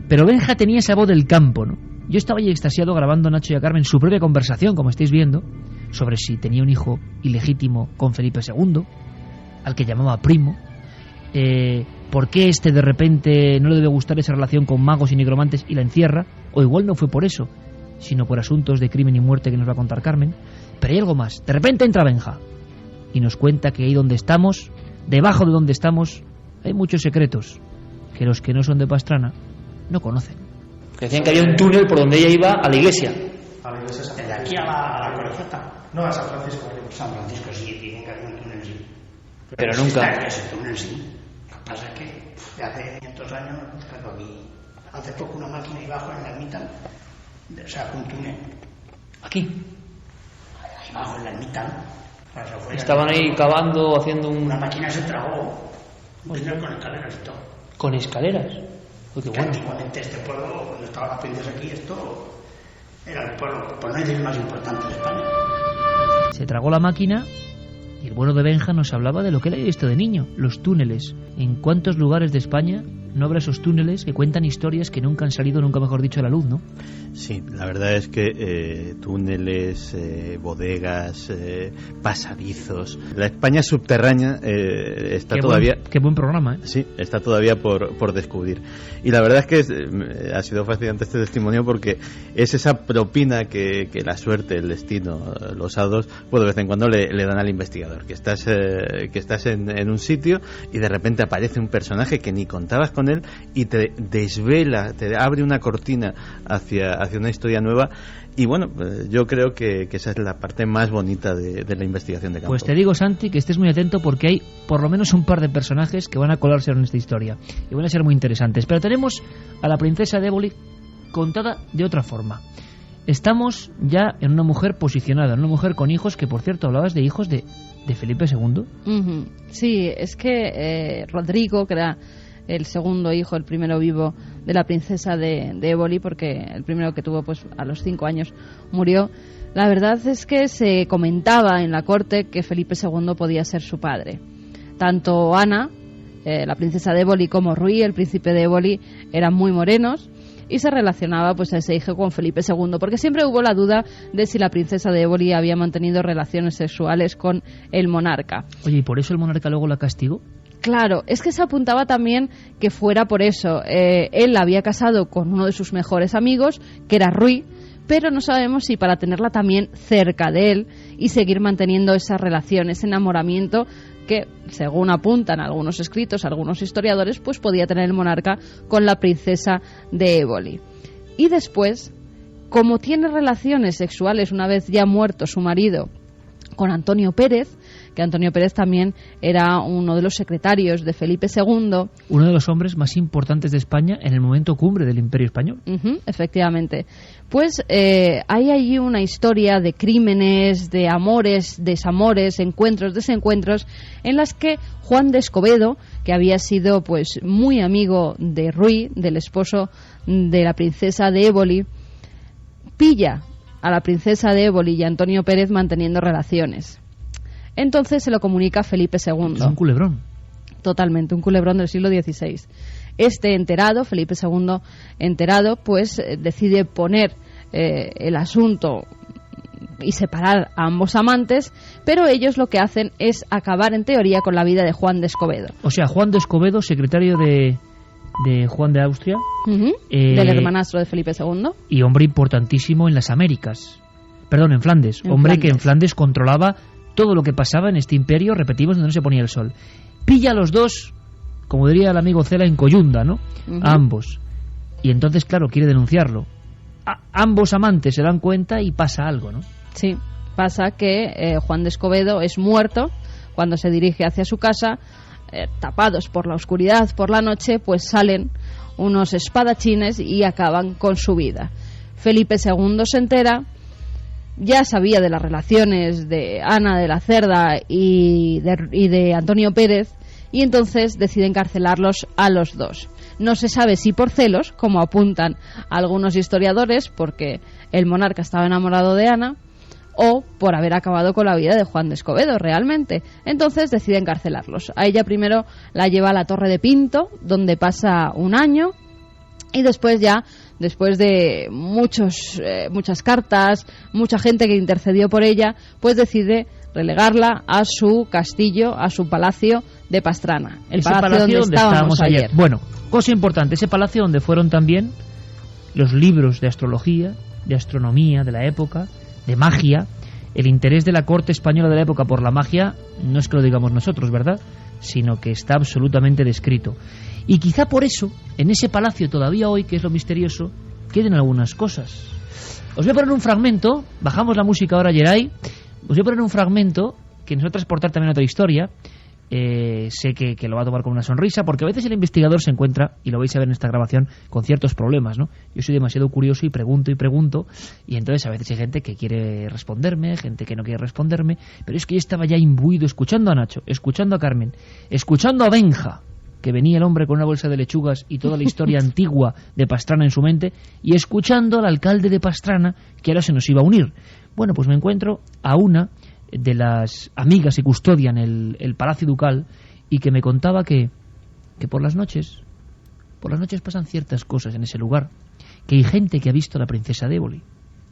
Pero Benja tenía esa voz del campo, ¿no? Yo estaba ahí extasiado grabando a Nacho y a Carmen su propia conversación, como estáis viendo, sobre si tenía un hijo ilegítimo con Felipe II, al que llamaba primo, por qué de repente no le debe gustar esa relación con magos y nigromantes y la encierra, o igual no fue por eso, sino por asuntos de crimen y muerte que nos va a contar Carmen. Pero hay algo más. De repente entra Benja y nos cuenta que ahí donde estamos, debajo de donde estamos, hay muchos secretos que los que no son de Pastrana no conocen. Decían que había un túnel por donde ella iba a la iglesia. A la iglesia ¿De aquí a la Corazeta? No, a San Francisco. San Francisco sí, dicen que hay un túnel, sí. Pero nunca. Ese túnel sí. Lo que pasa es que de hace 500 años, claro, aquí hace poco una máquina y bajo en la ermita, o sea, un túnel. ¿Aquí? Ahí abajo en la ermita. Estaban ahí cavando, haciendo un... Una máquina se tragó un túnel con escaleras y todo. ¿Con escaleras? Uy, qué bueno. Antiguamente este pueblo, cuando estaba la princesa aquí, esto era el pueblo, por no decir el más importante de España. Se tragó la máquina y el bueno de Benja nos hablaba de lo que él había visto de niño, los túneles. ¿En cuántos lugares de España no habrá esos túneles que cuentan historias que nunca han salido, nunca mejor dicho, a la luz, ¿no? Sí, la verdad es que túneles, bodegas, pasadizos. La España subterránea está todavía... Qué buen programa, ¿eh? Sí, está todavía por descubrir. Y la verdad es que ha sido fascinante este testimonio porque es esa propina que la suerte, el destino, los hados, pues de vez en cuando le dan al investigador. Que estás en un sitio y de repente aparece un personaje que ni contabas con él y te desvela, te abre una cortina hacia una historia nueva. Y bueno, yo creo que esa es la parte más bonita de la investigación de campo. Pues te digo, Santi, que estés muy atento porque hay por lo menos un par de personajes que van a colarse en esta historia y van a ser muy interesantes. Pero tenemos a la princesa de Éboli contada de otra forma. Estamos ya en una mujer posicionada, en una mujer con hijos, que por cierto hablabas de hijos de Felipe II. Uh-huh. Sí, es que Rodrigo, que era el segundo hijo, el primero vivo de la princesa de Éboli, porque el primero que tuvo pues a los 5 años murió. La verdad es que se comentaba en la corte que Felipe II podía ser su padre. Tanto Ana, la princesa de Éboli, como Rui, el príncipe de Éboli, eran muy morenos y se relacionaba pues a ese hijo con Felipe II, porque siempre hubo la duda de si la princesa de Éboli había mantenido relaciones sexuales con el monarca. Oye, ¿y por eso el monarca luego la castigó? Claro, es que se apuntaba también que fuera por eso. Él la había casado con uno de sus mejores amigos, que era Rui, pero no sabemos si para tenerla también cerca de él y seguir manteniendo esa relación, ese enamoramiento que, según apuntan algunos escritos, algunos historiadores, pues podía tener el monarca con la princesa de Éboli. Y después, como tiene relaciones sexuales una vez ya muerto su marido con Antonio Pérez, que Antonio Pérez también era uno de los secretarios de Felipe II. Uno de los hombres más importantes de España en el momento cumbre del Imperio Español. Efectivamente. Pues hay allí una historia de crímenes, de amores, desamores, encuentros, desencuentros, en las que Juan de Escobedo, que había sido pues muy amigo de Rui, del esposo de la princesa de Éboli, pilla a la princesa de Éboli y a Antonio Pérez manteniendo relaciones. Entonces se lo comunica a Felipe II. Es un culebrón. Totalmente, un culebrón del siglo XVI. Enterado, Felipe II enterado, pues decide poner el asunto y separar a ambos amantes, pero ellos lo que hacen es acabar en teoría con la vida de Juan de Escobedo. O sea, Juan de Escobedo, secretario de Juan de Austria, del hermanastro de Felipe II. Y hombre importantísimo en las Américas. Perdón, en Flandes. Que en Flandes controlaba todo lo que pasaba en este imperio, repetimos, donde no se ponía el sol. Pilla a los dos, como diría el amigo Cela, en coyunda, ¿no? A ambos. Y entonces, claro, quiere denunciarlo. Ambos amantes se dan cuenta y pasa algo, ¿no? Sí, pasa que Juan de Escobedo es muerto cuando se dirige hacia su casa. Tapados por la oscuridad, por la noche, pues salen unos espadachines y acaban con su vida. Felipe II se entera. Ya sabía de las relaciones de Ana de la Cerda y de Antonio Pérez, y entonces decide encarcelarlos a los dos. No se sabe si por celos, como apuntan algunos historiadores, porque el monarca estaba enamorado de Ana, o por haber acabado con la vida de Juan de Escobedo realmente. Entonces decide encarcelarlos. A ella primero la lleva a la Torre de Pinto, donde pasa un año, y después de muchas cartas, mucha gente que intercedió por ella, pues decide relegarla a su castillo, a su palacio de Pastrana, el palacio donde estábamos ayer. Bueno, cosa importante, ese palacio donde fueron también los libros de astrología, de astronomía de la época, de magia. El interés de la corte española de la época por la magia no es que lo digamos nosotros, ¿verdad?, sino que está absolutamente descrito. Y quizá por eso, en ese palacio todavía hoy, que es lo misterioso, queden algunas cosas. Os voy a poner un fragmento, bajamos la música ahora, Geray. Os voy a poner un fragmento que nos va a transportar también a otra historia. Sé que lo va a tomar con una sonrisa, porque a veces el investigador se encuentra, y lo vais a ver en esta grabación, con ciertos problemas, ¿no? Yo soy demasiado curioso y pregunto, y entonces a veces hay gente que quiere responderme, gente que no quiere responderme, pero es que yo estaba ya imbuido escuchando a Nacho, escuchando a Carmen, escuchando a Benja, que venía el hombre con una bolsa de lechugas y toda la historia antigua de Pastrana en su mente, y escuchando al alcalde de Pastrana, que ahora se nos iba a unir. Bueno, pues me encuentro a una de las amigas que custodian el Palacio Ducal, y que me contaba que por las noches pasan ciertas cosas en ese lugar, que hay gente que ha visto a la princesa de Éboli,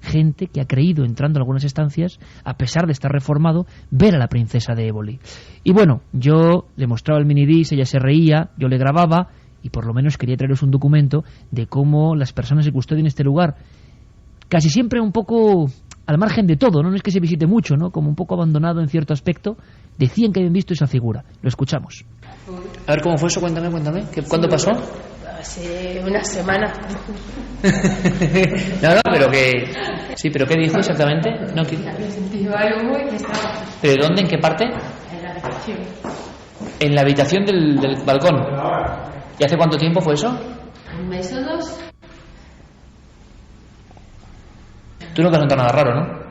gente que ha creído, entrando en algunas estancias, a pesar de estar reformado, ver a la princesa de Éboli. Y bueno, yo le mostraba el minidisc, ella se reía, yo le grababa, y por lo menos quería traeros un documento de cómo las personas que custodian este lugar, casi siempre un poco al margen de todo, no es que se visite mucho, ¿no?, como un poco abandonado en cierto aspecto, decían que habían visto esa figura. Lo escuchamos. A ver, ¿cómo fue eso? Cuéntame. ¿Cuándo pasó? Hace una semana. No, pero que... Sí, pero ¿qué dijo exactamente? No, ¿qué? Había sentido algo y que estaba... ¿Pero dónde? ¿En qué parte? En la habitación. ¿En la habitación del balcón? ¿Y hace cuánto tiempo fue eso? Un mes o dos. Tú no te has notado nada raro, ¿no?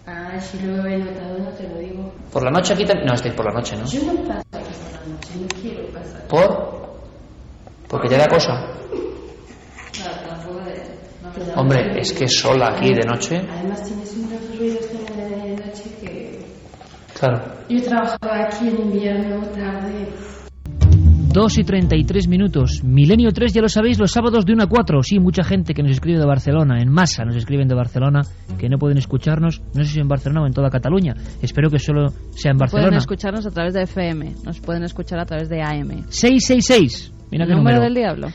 Ah, si lo he notado, no te lo digo. ¿Por la noche aquí también? No, estáis por la noche, ¿no? Yo no paso aquí por la noche, no quiero pasar. ¿Porque te da cosa? No, tampoco de... Hombre, es que sola aquí de noche... Además tienes unos ruidos también de noche que... Claro. Yo trabajaba aquí en invierno, tarde... 2:33. Milenio 3, ya lo sabéis, los sábados de 1 a 4. Sí, mucha gente que nos escribe de Barcelona, en masa nos escriben de Barcelona, que no pueden escucharnos, no sé si en Barcelona o en toda Cataluña. Espero que solo sea en Barcelona. Pueden escucharnos a través de FM, nos pueden escuchar a través de AM. 666. Mira qué número del diablo.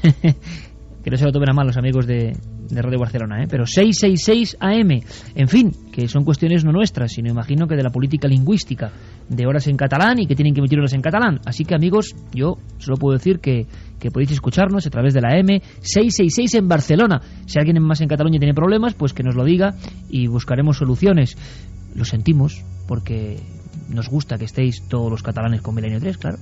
Que no se lo tomen a mal los amigos de Radio Barcelona, pero 666 AM. En fin, que son cuestiones no nuestras, sino imagino que de la política lingüística, de horas en catalán y que tienen que emitir horas en catalán. Así que, amigos, yo solo puedo decir que podéis escucharnos a través de la AM 666 en Barcelona. Si alguien más en Cataluña tiene problemas, pues que nos lo diga y buscaremos soluciones. Lo sentimos, porque nos gusta que estéis todos los catalanes con Milenio 3, claro.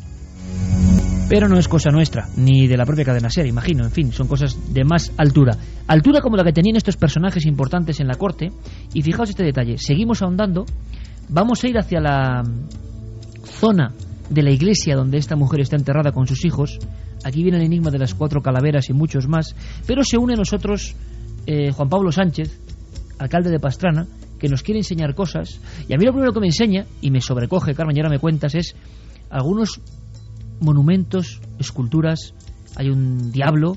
Pero no es cosa nuestra, ni de la propia cadena SER, imagino. En fin, son cosas de más altura. Altura como la que tenían estos personajes importantes en la corte. Y fijaos este detalle, seguimos ahondando. Vamos a ir hacia la zona de la iglesia donde esta mujer está enterrada con sus hijos. Aquí viene el enigma de las 4 calaveras y muchos más. Pero se une a nosotros Juan Pablo Sánchez, alcalde de Pastrana, que nos quiere enseñar cosas. Y a mí lo primero que me enseña, y me sobrecoge, Carmen, y ahora me cuentas, es algunos monumentos, esculturas. Hay un diablo,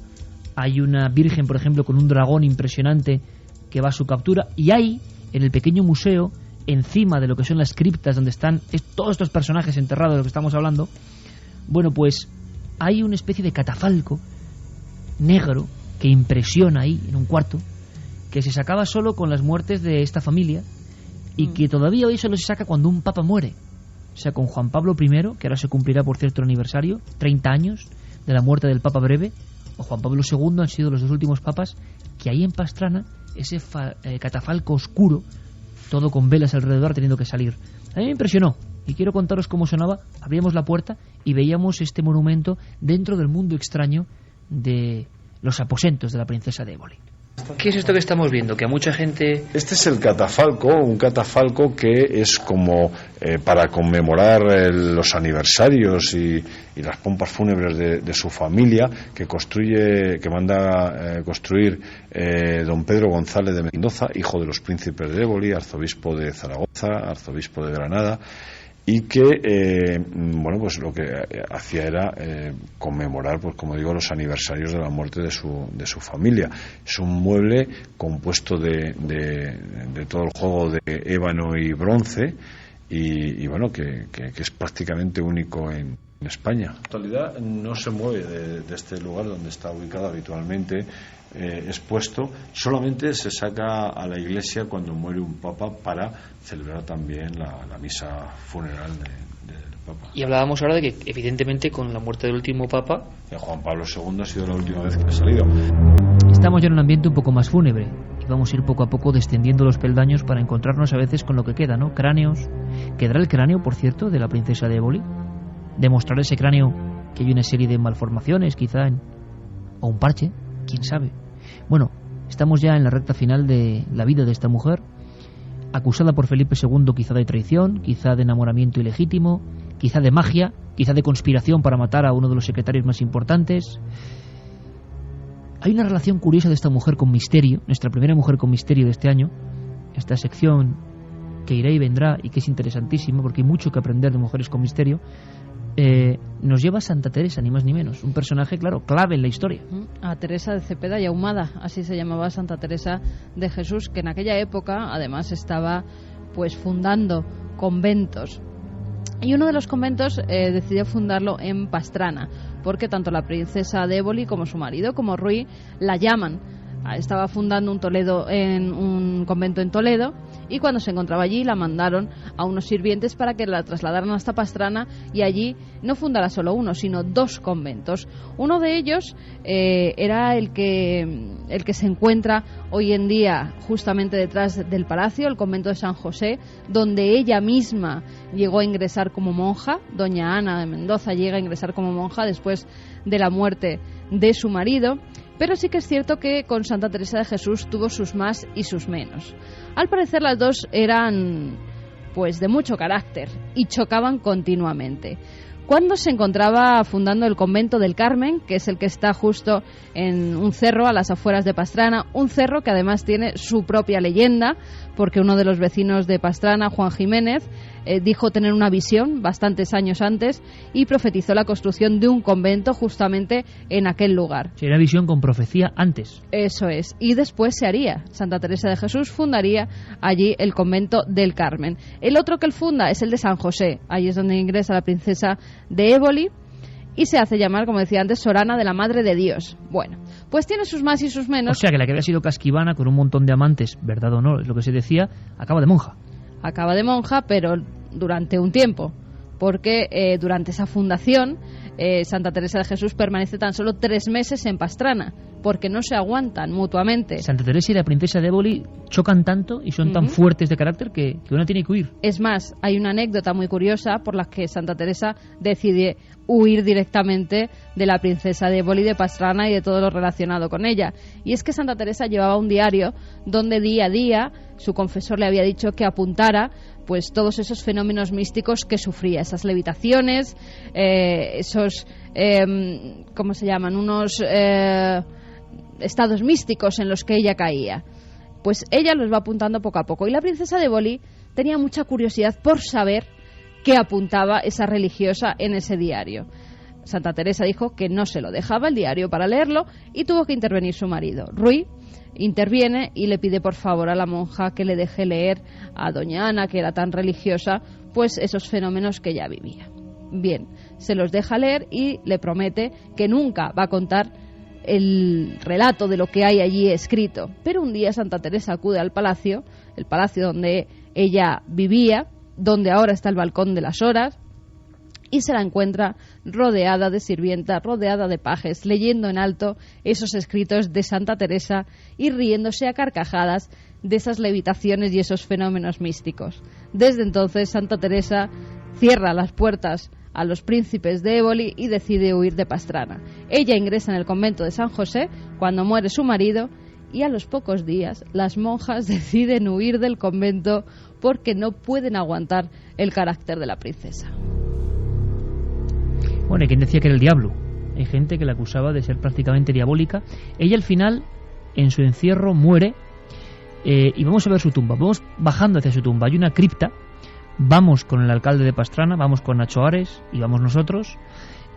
hay una virgen, por ejemplo, con un dragón impresionante que va a su captura, y hay en el pequeño museo, encima de lo que son las criptas donde están todos estos personajes enterrados de los que estamos hablando, bueno, pues hay una especie de catafalco negro que impresiona ahí en un cuarto, que se sacaba solo con las muertes de esta familia, y que todavía hoy solo se saca cuando un papa muere. O sea, con Juan Pablo I, que ahora se cumplirá, por cierto, el aniversario, 30 años de la muerte del Papa Breve, o Juan Pablo II, han sido los 2 últimos papas, que ahí en Pastrana, ese catafalco oscuro, todo con velas alrededor, teniendo que salir. A mí me impresionó, y quiero contaros cómo sonaba. Abríamos la puerta y veíamos este monumento dentro del mundo extraño de los aposentos de la princesa de Éboli. ¿Qué es esto que estamos viendo? Que a mucha gente... Este es el catafalco, un catafalco que es como para conmemorar los aniversarios y las pompas fúnebres de su familia, que manda construir don Pedro González de Mendoza, hijo de los príncipes de Éboli, arzobispo de Zaragoza, arzobispo de Granada, y que pues lo que hacía era conmemorar, pues como digo, los aniversarios de la muerte de su familia. Es un mueble compuesto de todo el juego de ébano y bronce y bueno, que es prácticamente único en España. En la actualidad no se mueve de este lugar donde está ubicado habitualmente expuesto, solamente se saca a la iglesia cuando muere un papa para celebrar también la misa funeral del papa. Y hablábamos ahora de que evidentemente con la muerte del último papa, Juan Pablo II ha sido la última vez que ha salido. Estamos ya en un ambiente un poco más fúnebre y vamos a ir poco a poco descendiendo los peldaños para encontrarnos a veces con lo que queda, ¿no? Cráneos. ¿Quedará el cráneo, por cierto, de la princesa de Éboli? ¿Demostrar ese cráneo que hay una serie de malformaciones, quizá, o un parche? ¿Quién sabe? Bueno, estamos ya en la recta final de la vida de esta mujer, acusada por Felipe II quizá de traición, quizá de enamoramiento ilegítimo, quizá de magia, quizá de conspiración para matar a uno de los secretarios más importantes. Hay una relación curiosa de esta mujer con misterio, nuestra primera mujer con misterio de este año, esta sección que irá y vendrá y que es interesantísima porque hay mucho que aprender de mujeres con misterio. Nos lleva a Santa Teresa, ni más ni menos, un personaje, claro, clave en la historia. A Teresa de Cepeda y Ahumada, así se llamaba Santa Teresa de Jesús, que en aquella época además estaba pues fundando conventos. Y uno de los conventos decidió fundarlo en Pastrana, porque tanto la princesa de Éboli como su marido, como Ruy, la llaman. Estaba fundando un convento en Toledo, y cuando se encontraba allí la mandaron a unos sirvientes para que la trasladaran hasta Pastrana y allí no fundara solo uno, sino 2 conventos. Uno de ellos era el que se encuentra hoy en día justamente detrás del palacio, el convento de San José, donde ella misma llegó a ingresar como monja. Doña Ana de Mendoza llega a ingresar como monja después de la muerte de su marido. Pero sí que es cierto que con Santa Teresa de Jesús tuvo sus más y sus menos. Al parecer las dos eran pues de mucho carácter y chocaban continuamente. Cuando se encontraba fundando el convento del Carmen, que es el que está justo en un cerro a las afueras de Pastrana, un cerro que además tiene su propia leyenda, porque uno de los vecinos de Pastrana, Juan Jiménez, dijo tener una visión bastantes años antes y profetizó la construcción de un convento justamente en aquel lugar. Sí, era visión con profecía antes. Eso es, y después se haría. Santa Teresa de Jesús fundaría allí el convento del Carmen. El otro que él funda es el de San José, ahí es donde ingresa la princesa de Éboli y se hace llamar, como decía antes, Sorana de la Madre de Dios. Bueno, pues tiene sus más y sus menos. O sea que la que había sido casquivana con un montón de amantes, verdad o no, es lo que se decía, acaba de monja. Acaba de monja, pero durante un tiempo, porque durante esa fundación Santa Teresa de Jesús permanece tan solo 3 meses en Pastrana, porque no se aguantan mutuamente. Santa Teresa y la princesa de Éboli chocan tanto y son tan fuertes de carácter que una tiene que huir. Es más, hay una anécdota muy curiosa por la que Santa Teresa decide huir directamente de la princesa de Éboli, de Pastrana y de todo lo relacionado con ella. Y es que Santa Teresa llevaba un diario donde día a día su confesor le había dicho que apuntara pues todos esos fenómenos místicos que sufría, esas levitaciones, esos ¿cómo se llaman? Unos estados místicos en los que ella caía. Pues ella los va apuntando poco a poco. Y la princesa de Éboli tenía mucha curiosidad por saber qué apuntaba esa religiosa en ese diario. Santa Teresa dijo que no se lo dejaba el diario para leerlo y tuvo que intervenir su marido. Ruy interviene y le pide por favor a la monja que le deje leer a doña Ana, que era tan religiosa, pues esos fenómenos que ella vivía. Bien, se los deja leer y le promete que nunca va a contar el relato de lo que hay allí escrito. Pero un día Santa Teresa acude al palacio, el palacio donde ella vivía, donde ahora está el balcón de las horas, y se la encuentra rodeada de sirvientas, rodeada de pajes, leyendo en alto esos escritos de Santa Teresa y riéndose a carcajadas de esas levitaciones y esos fenómenos místicos. Desde entonces Santa Teresa cierra las puertas a los príncipes de Éboli y decide huir de Pastrana. Ella ingresa en el convento de San José cuando muere su marido y a los pocos días las monjas deciden huir del convento porque no pueden aguantar el carácter de la princesa. Bueno, hay quien decía que era el diablo. Hay gente que la acusaba de ser prácticamente diabólica. Ella al final, en su encierro, muere y vamos a ver su tumba. Vamos bajando hacia su tumba. Hay una cripta. Vamos con el alcalde de Pastrana, vamos con Nacho Ares y vamos nosotros.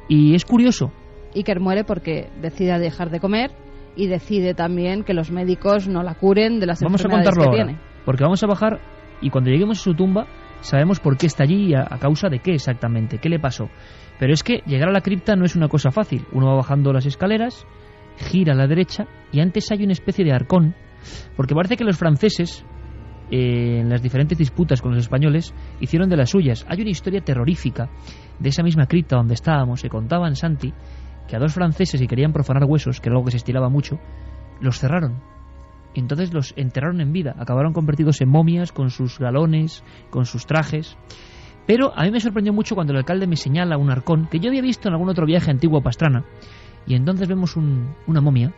Y es curioso. Iker muere porque decide dejar de comer y decide también que los médicos no la curen de las enfermedades que tiene. Porque vamos a bajar y cuando lleguemos a su tumba sabemos por qué está allí y a causa de qué exactamente, qué le pasó. Pero es que llegar a la cripta no es una cosa fácil. Uno va bajando las escaleras, gira a la derecha y antes hay una especie de arcón, porque parece que los franceses, en las diferentes disputas con los españoles, hicieron de las suyas. Hay una historia terrorífica de esa misma cripta donde estábamos. Se contaba en Santi que a dos franceses, si querían profanar huesos, que era algo que se estilaba mucho, los cerraron. Y entonces los enterraron en vida. Acabaron convertidos en momias, con sus galones, con sus trajes. Pero a mí me sorprendió mucho cuando el alcalde me señala un arcón que yo había visto en algún otro viaje antiguo a Pastrana. Y entonces vemos una momia,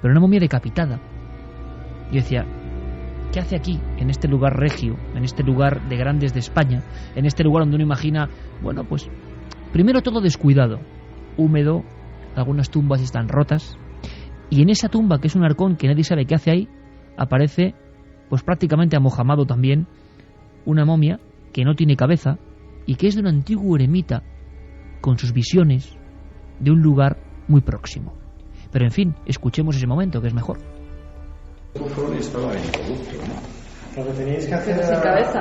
pero una momia decapitada. Yo decía, ¿qué hace aquí, en este lugar regio, en este lugar de grandes de España, en este lugar donde uno imagina, bueno, pues, primero todo descuidado, húmedo, algunas tumbas están rotas, y en esa tumba, que es un arcón que nadie sabe qué hace ahí, aparece, pues prácticamente amojamado también, una momia que no tiene cabeza y que es de un antiguo eremita con sus visiones de un lugar muy próximo. Pero en fin, escuchemos ese momento, que es mejor. Lo que teníais que hacer sin cabeza.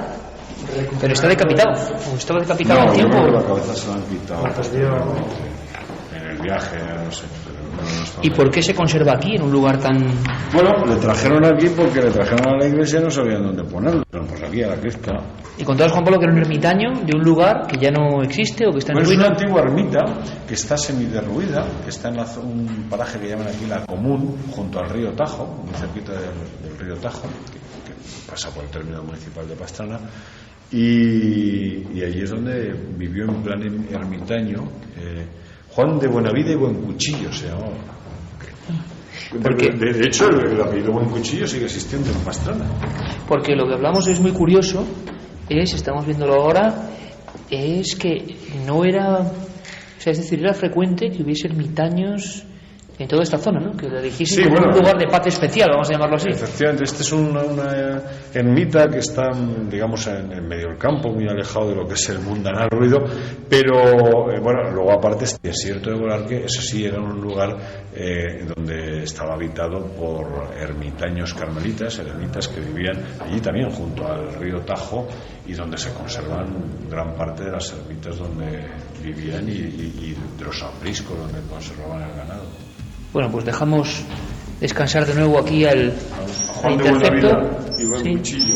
Pero está decapitado. ¿O estaba decapitado en tiempo? No, la cabeza se la han quitado en el viaje, no sé. ¿Y por qué se conserva aquí, en un lugar tan...? Bueno, le trajeron aquí porque le trajeron a la iglesia y no sabían dónde ponerlo. Pero pues aquí a la cripta. Y contabas, Juan Pablo, que era un ermitaño de un lugar que ya no existe o que está en ruina. ruina. Es una antigua ermita que está semiderruida, que está en un paraje que llaman aquí La Común, junto al río Tajo, muy cerquita del río Tajo, que pasa por el término municipal de Pastrana. Y allí es donde vivió en plan ermitaño Juan de Buenavida y Buencuchillo se llamaba. De hecho, el apellido Buencuchillo sigue existiendo en Pastrana. Porque lo que hablamos es muy curioso, estamos viéndolo ahora, es que no era, o sea, es decir, era frecuente que hubiese ermitaños en toda esta zona, ¿no? Que le dijiste un lugar de paz especial, vamos a llamarlo así. Efectivamente, este es una ermita que está, digamos, en medio del campo, muy alejado de lo que es el mundanal ruido, pero bueno, luego aparte el desierto de Bolarque, eso sí, era un lugar donde estaba habitado por ermitaños carmelitas, eremitas que vivían allí también junto al río Tajo y donde se conservan gran parte de las ermitas donde vivían y de los apriscos donde conservaban el ganado. Bueno, pues dejamos descansar de nuevo aquí al Juan de intercepto. Buenavida y Buencuchillo.